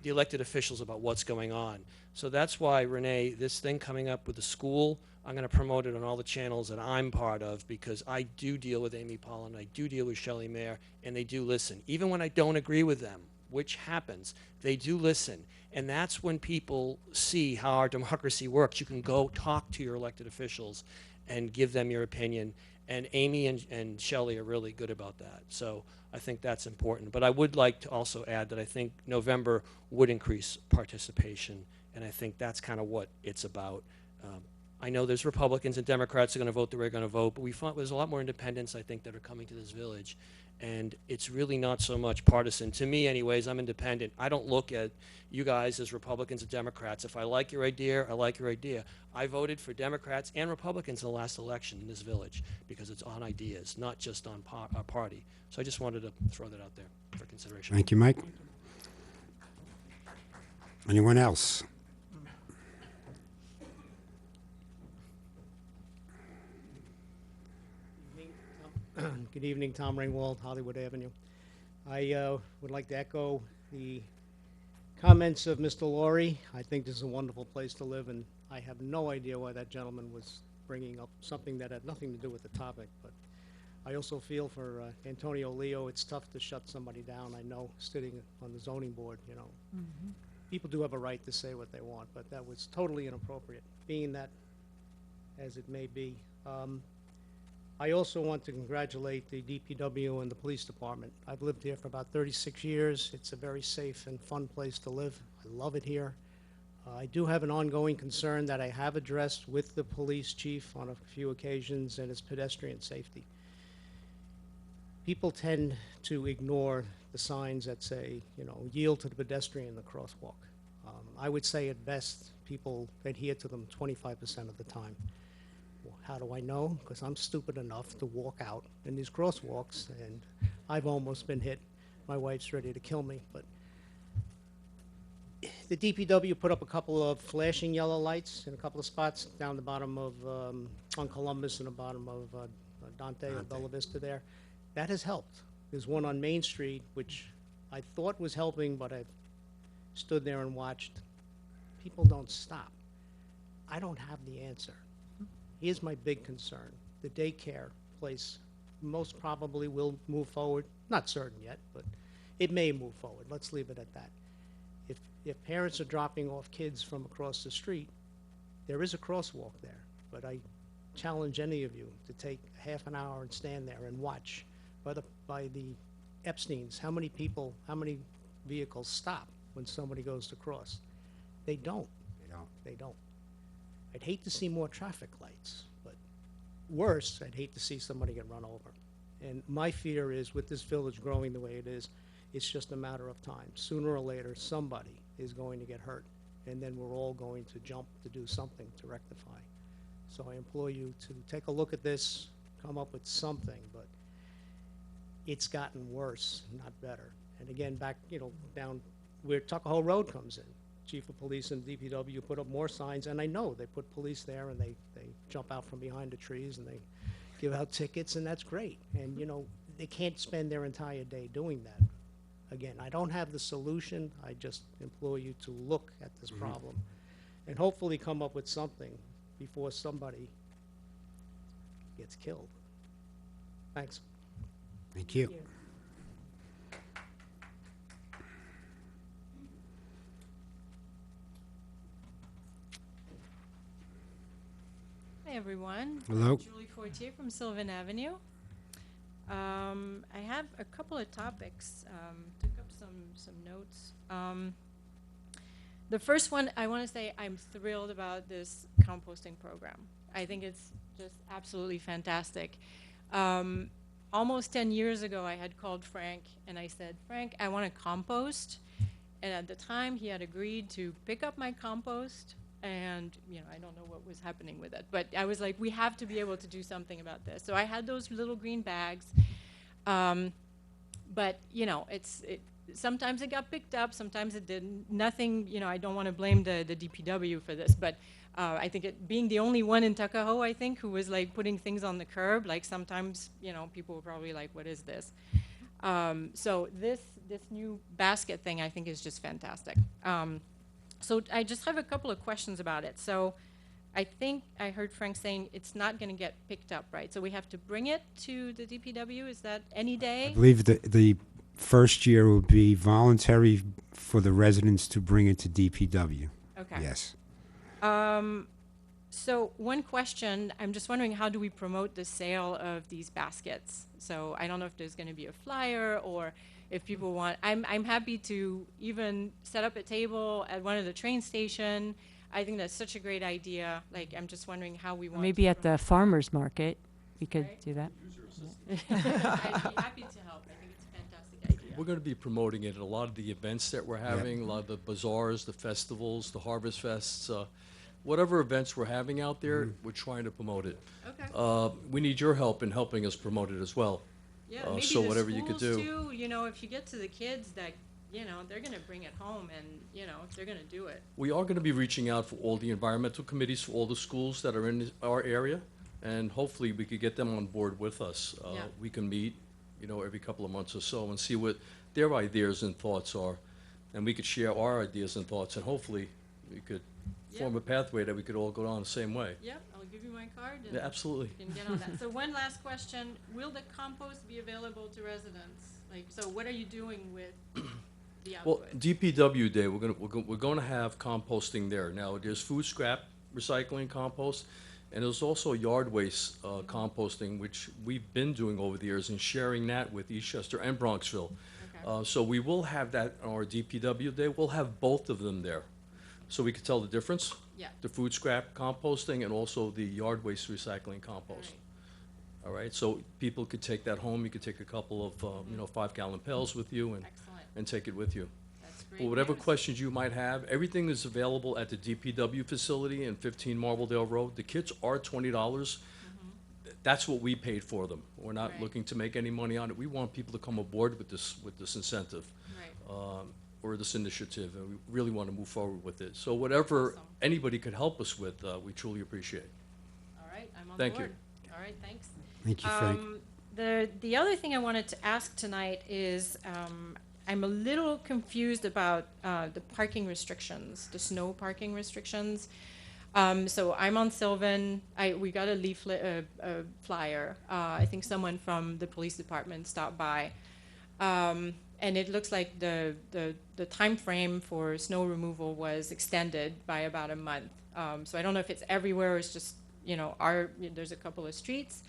the elected officials about what's going on. So that's why, Renee, this thing coming up with the school, I'm going to promote it on all the channels that I'm part of, because I do deal with Amy Pollan, I do deal with Shelley Mayer, and they do listen. Even when I don't agree with them, which happens, they do listen. And that's when people see how our democracy works. You can go talk to your elected officials and give them your opinion. And Amy and Shelley are really good about that. So I think that's important. But I would like to also add that I think November would increase participation, and I think that's kind of what it's about. I know there's Republicans and Democrats are going to vote the way they're going to vote, but we find there's a lot more independents, I think, that are coming to this village. And it's really not so much partisan. To me, anyways, I'm independent. I don't look at you guys as Republicans and Democrats. If I like your idea, I like your idea. I voted for Democrats and Republicans in the last election in this village because it's on ideas, not just on our party. So I just wanted to throw that out there for consideration. Thank you, Mike. Anyone else? Good evening, Tom Ringwald, Hollywood Avenue. I would like to echo the comments of Mr. Laurie. I think this is a wonderful place to live, and I have no idea why that gentleman was bringing up something that had nothing to do with the topic. But I also feel for Antonio Leo, it's tough to shut somebody down. I know, sitting on the zoning board, you know, people do have a right to say what they want, but that was totally inappropriate, being that as it may be. I also want to congratulate the DPW and the police department. I've lived here for about 36 years. It's a very safe and fun place to live. I love it here. I do have an ongoing concern that I have addressed with the police chief on a few occasions, and it's pedestrian safety. People tend to ignore the signs that say, you know, yield to the pedestrian in the crosswalk. I would say at best, people adhere to them 25% of the time. How do I know? Because I'm stupid enough to walk out in these crosswalks, and I've almost been hit. My wife's ready to kill me. But the DPW put up a couple of flashing yellow lights in a couple of spots down the bottom of, on Columbus and the bottom of Dante or Bella Vista there. That has helped. There's one on Main Street, which I thought was helping, but I stood there and watched. People don't stop. I don't have the answer. Here's my big concern. The daycare place most probably will move forward. Not certain yet, but it may move forward. Let's leave it at that. If parents are dropping off kids from across the street, there is a crosswalk there, but I challenge any of you to take half an hour and stand there and watch by the Epsteins, how many people, how many vehicles stop when somebody goes to cross? They don't. They don't. I'd hate to see more traffic lights, but worse, I'd hate to see somebody get run over. And my fear is, with this village growing the way it is, it's just a matter of time. Sooner or later, somebody is going to get hurt, and then we're all going to jump to do something to rectify. So I implore you to take a look at this, come up with something, but it's gotten worse, not better. And again, back, down where Tuckahoe Road comes in, Chief of Police and DPW put up more signs, and I know they put police there, and they jump out from behind the trees, and they give out tickets, and that's great. And, they can't spend their entire day doing that. Again, I don't have the solution. I just implore you to look at this problem and hopefully come up with something before somebody gets killed. Thanks. Thank you. Hi, everyone. Hello. I'm Julie Fortier from Sylvan Avenue. I have a couple of topics. Took up some notes. The first one, I want to say I'm thrilled about this composting program. I think it's just absolutely fantastic. Almost 10 years ago, I had called Frank, and I said, Frank, I want to compost. And at the time, he had agreed to pick up my compost. And, I don't know what was happening with it. But I was like, we have to be able to do something about this. So I had those little green bags. But, sometimes it got picked up, sometimes it didn't. Nothing, I don't want to blame the DPW for this. But I think being the only one in Tuckahoe, I think, who was, like, putting things on the curb, like, sometimes, people were probably like, what is this? So this new basket thing, I think, is just fantastic. So I just have a couple of questions about it. So I think I heard Frank saying it's not going to get picked up, right? So we have to bring it to the DPW? Is that any day? I believe the first year will be voluntary for the residents to bring it to DPW. Okay. Yes. So one question, I'm just wondering, how do we promote the sale of these baskets? So I don't know if there's going to be a flyer, or if people want, I'm happy to even set up a table at one of the train station. I think that's such a great idea. Like, I'm just wondering how we want Maybe to at the farmer's market, we could Right? do that. I'd be happy to help. I think it's a fantastic idea. We're going to be promoting it at a lot of the events that we're having, a lot of the bazaars, the festivals, the harvest fests, whatever events we're having out there, we're trying to promote it. Okay. We need your help in helping us promote it as well. Yeah, maybe so the whatever you could schools do. too, if you get to the kids that, they're gonna bring it home and, they're gonna do it. We are going to be reaching out for all the environmental committees for all the schools that are in our area, and hopefully we could get them on board with us. Yeah. We can meet, every couple of months or so and see what their ideas and thoughts are, and we could share our ideas and thoughts, and hopefully we could form a pathway that we could all go down the same way. Yep, I'll give you my card and Yeah, absolutely. you can get on that. So one last question, will the compost be available to residents? Like, so what are you doing with the Well, output? DPW Day, we're going to have composting there. Now, there's food scrap recycling compost, and there's also yard waste composting, which we've been doing over the years and sharing that with Eastchester and Bronxville. Okay. So we will have that on our DPW Day. We'll have both of them there, so we could tell the difference. Yeah. The food scrap composting and also the yard waste recycling compost. All right, so people could take that home. You could take a couple of, 5-gallon pails with you Excellent. and take it with you. That's great. For whatever news. questions you might have, everything is available at the DPW facility in 15 Marbledale Road. The kits are $20. That's what we paid for them. We're not Right. looking to make any money on it. We want people to come aboard with this incentive. Right. Or this initiative, and we really want to move forward with it. So whatever Awesome. anybody could help us with, we truly appreciate. All right, I'm on Thank you. board. All right, thanks. Thank you, Frank. The other thing I wanted to ask tonight is, I'm a little confused about the parking restrictions, the snow parking restrictions. So I'm on Sylvan. We got a leaflet, a flyer. I think someone from the police department stopped by. And it looks like the time frame for snow removal was extended by about a month. So I don't know if it's everywhere or it's just, there's a couple of streets.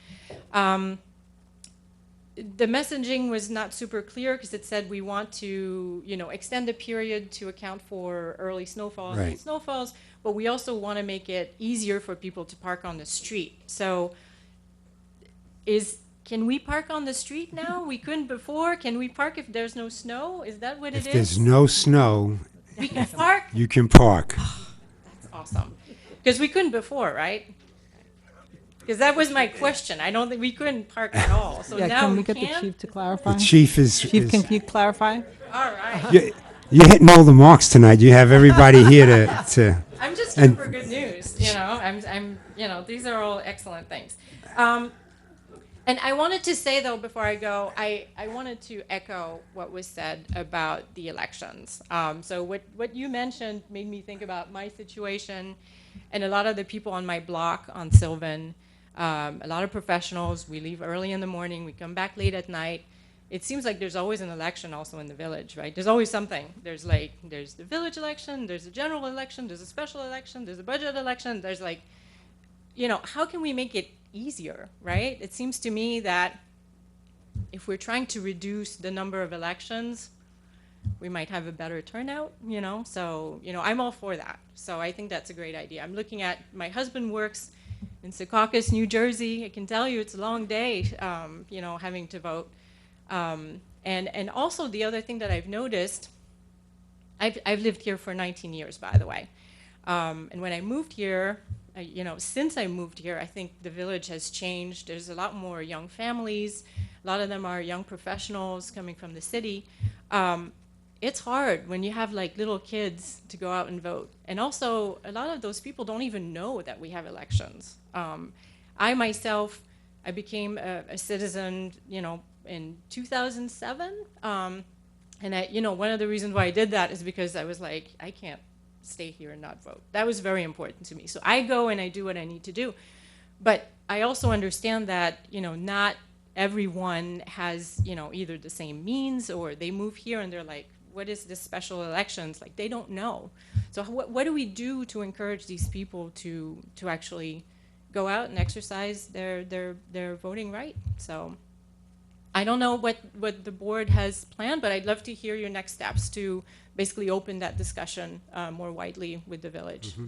The messaging was not super clear because it said we want to, extend the period to account for early snowfall and Right. late snowfalls, but we also want to make it easier for people to park on the street. So can we park on the street now? We couldn't before. Can we park if there's no snow? Is that what If it there's is? no snow, We can park? you can park. That's awesome. Because we couldn't before, right? Because that was my question. I don't think we couldn't park at all. So Yeah, now can we we get the can? chief to clarify? The chief Chief, can you clarify? All right. You're hitting all the marks tonight. You have everybody here to. I'm just here and- for good news. These are all excellent things. And I wanted to say, though, before I go, I wanted to echo what was said about the elections. So what you mentioned made me think about my situation and a lot of the people on my block on Sylvan, a lot of professionals. We leave early in the morning. We come back late at night. It seems like there's always an election also in the village, right? There's always something. There's the village election, there's a general election, there's a special election, there's a budget election. There's how can we make it easier, right? It seems to me that if we're trying to reduce the number of elections, we might have a better turnout, So, I'm all for that. So I think that's a great idea. I'm looking at, my husband works in Secaucus, New Jersey. I can tell you it's a long day, having to vote. And also the other thing that I've noticed, I've lived here for 19 years, by the way. And when I moved here, since I moved here, I think the village has changed. There's a lot more young families. A lot of them are young professionals coming from the city. It's hard when you have little kids to go out and vote. And also, a lot of those people don't even know that we have elections. I myself, I became a citizen, in 2007. And one of the reasons why I did that is because I was like, I can't stay here and not vote. That was very important to me. So I go and I do what I need to do. But I also understand that, not everyone has, either the same means or they move here and they're like, what is this special elections? They don't know. So what do we do to encourage these people to actually go out and exercise their voting right? So I don't know what the board has planned, but I'd love to hear your next steps to basically open that discussion more widely with the village. Mm-hmm.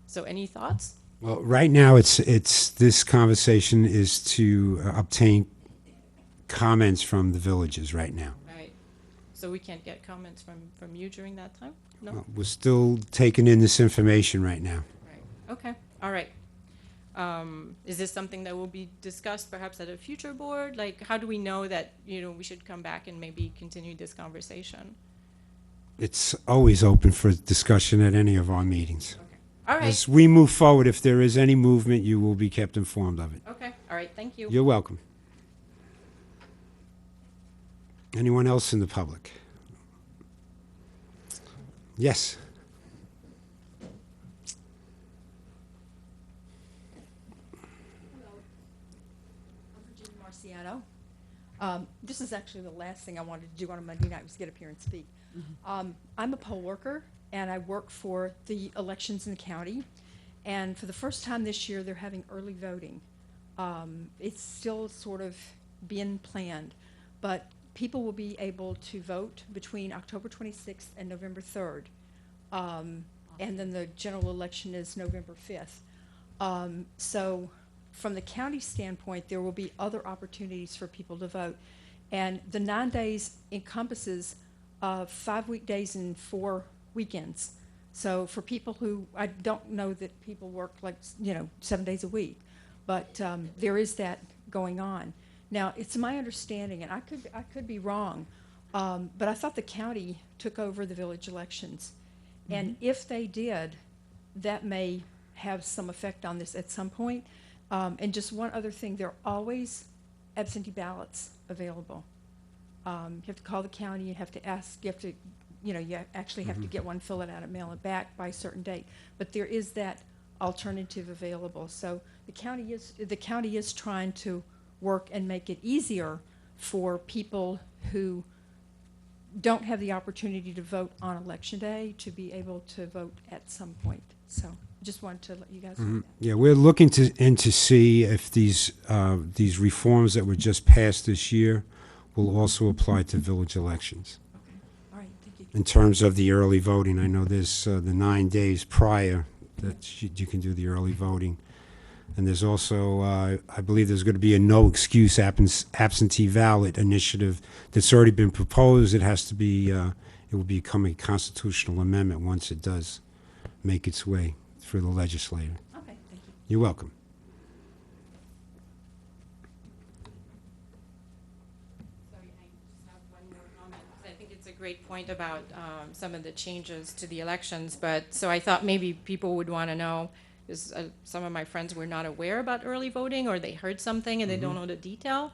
So any thoughts? Well, right now it's this conversation is to obtain comments from the villages right now. Right. So we can't get comments from you during that time? No? We're still taking in this information right now. Right. Okay. All right. Is this something that will be discussed perhaps at a future board? How do we know that, we should come back and maybe continue this conversation? It's always open for discussion at any of our meetings. Okay. All right. As we move forward, if there is any movement, you will be kept informed of it. Okay. All right. Thank you. You're welcome. Anyone else in the public? Yes. Marciano. This is actually the last thing I wanted to do on a Monday night was get up here and speak. I'm a poll worker, and I work for the elections in the county. And for the first time this year, they're having early voting. It's still sort of being planned, but people will be able to vote between October 26th and November 3rd. And then the general election is November 5th. So from the county standpoint, there will be other opportunities for people to vote. And the 9 days encompasses 5 weekdays and 4 weekends. So for people who, I don't know that people work 7 days a week, but there is that going on. Now, it's my understanding, and I could be wrong, but I thought the county took over the village elections. And if they did, that may have some effect on this at some point. And just one other thing, there are always absentee ballots available. You have to call the county, you have to ask, you actually have to get one, fill it out, and mail it back by a certain date. But there is that alternative available. So the county is trying to work and make it easier for people who don't have the opportunity to vote on election day to be able to vote at some point. So just wanted to let you guys know that. Yeah, we're looking to see if these reforms that were just passed this year will also apply to village elections. All right, thank you. In terms of the early voting, I know there's the 9 days prior that you can do the early voting. And there's also, I believe there's going to be a no excuse absentee ballot initiative that's already been proposed. It has to be, it will become a constitutional amendment once it does make its way through the legislature. Okay, thank you. You're welcome. Sorry, I just have one more comment, 'cause I think it's a great point about some of the changes to the elections, but, so I thought maybe people would want to know, because some of my friends were not aware about early voting, or they heard something and they don't know the detail.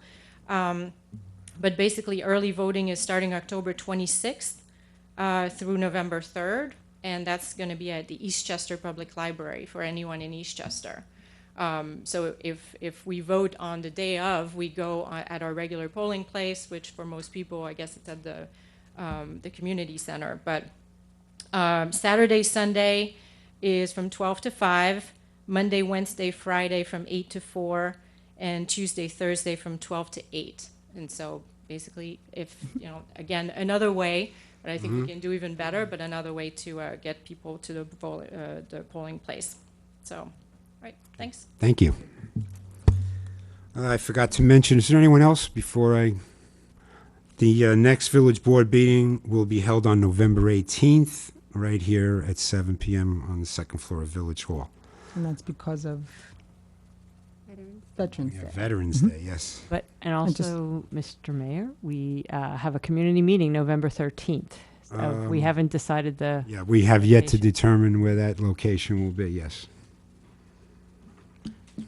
But basically, early voting is starting October 26th through November 3rd, and that's going to be at the Eastchester Public Library for anyone in Eastchester. So if we vote on the day of, we go at our regular polling place, which for most people, I guess it's at the community center. But Saturday, Sunday is from 12 to 5, Monday, Wednesday, Friday from 8 to 4, and Tuesday, Thursday from 12 to 8. And so basically, if, you know, again, another way, but I think we can do even better, but another way to get people to the polling place. So, right, thanks. Thank you. I forgot to mention, is there anyone else before the next village board meeting will be held on November 18th, right here at 7 p.m. on the second floor of Village Hall. And that's because of Veterans Day. Veterans Day, yes. But, and also, Mr. Mayor, we have a community meeting November 13th. We haven't decided the. Yeah, we have yet to location. determine where that location will be, yes.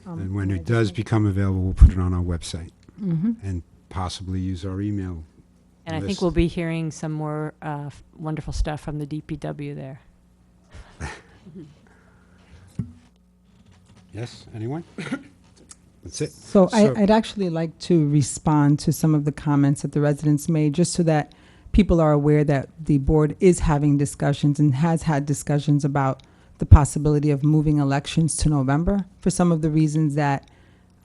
And when it does become available, we'll put it on our website and possibly use our email. And I think list. we'll be hearing some more wonderful stuff from the DPW there. Yes, anyone? That's it. So I'd actually like to respond to some of the comments that the residents made, just so that people are aware that the board is having discussions and has had discussions about the possibility of moving elections to November for some of the reasons that,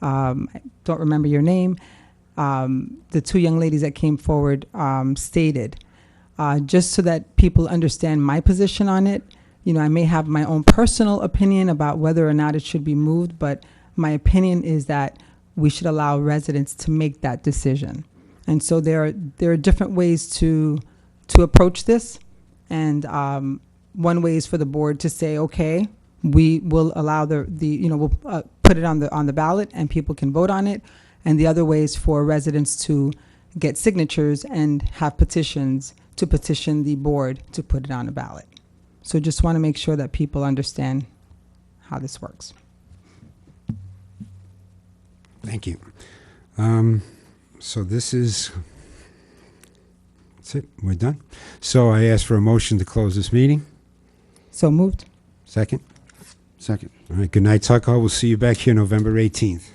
I don't remember your name, the two young ladies that came forward stated. Just so that people understand my position on it, you know, I may have my own personal opinion about whether or not it should be moved, but my opinion is that we should allow residents to make that decision. And so there are different ways to approach this. And one way is for the board to say, okay, we will allow we'll put it on the ballot and people can vote on it. And the other way is for residents to get signatures and have petitions to petition the board to put it on a ballot. So just want to make sure that people understand how this works. Thank you. So that's it, we're done. So I ask for a motion to close this meeting. So moved. Second? Second. All right, good night, Tuckahoe. We'll see you back here November 18th.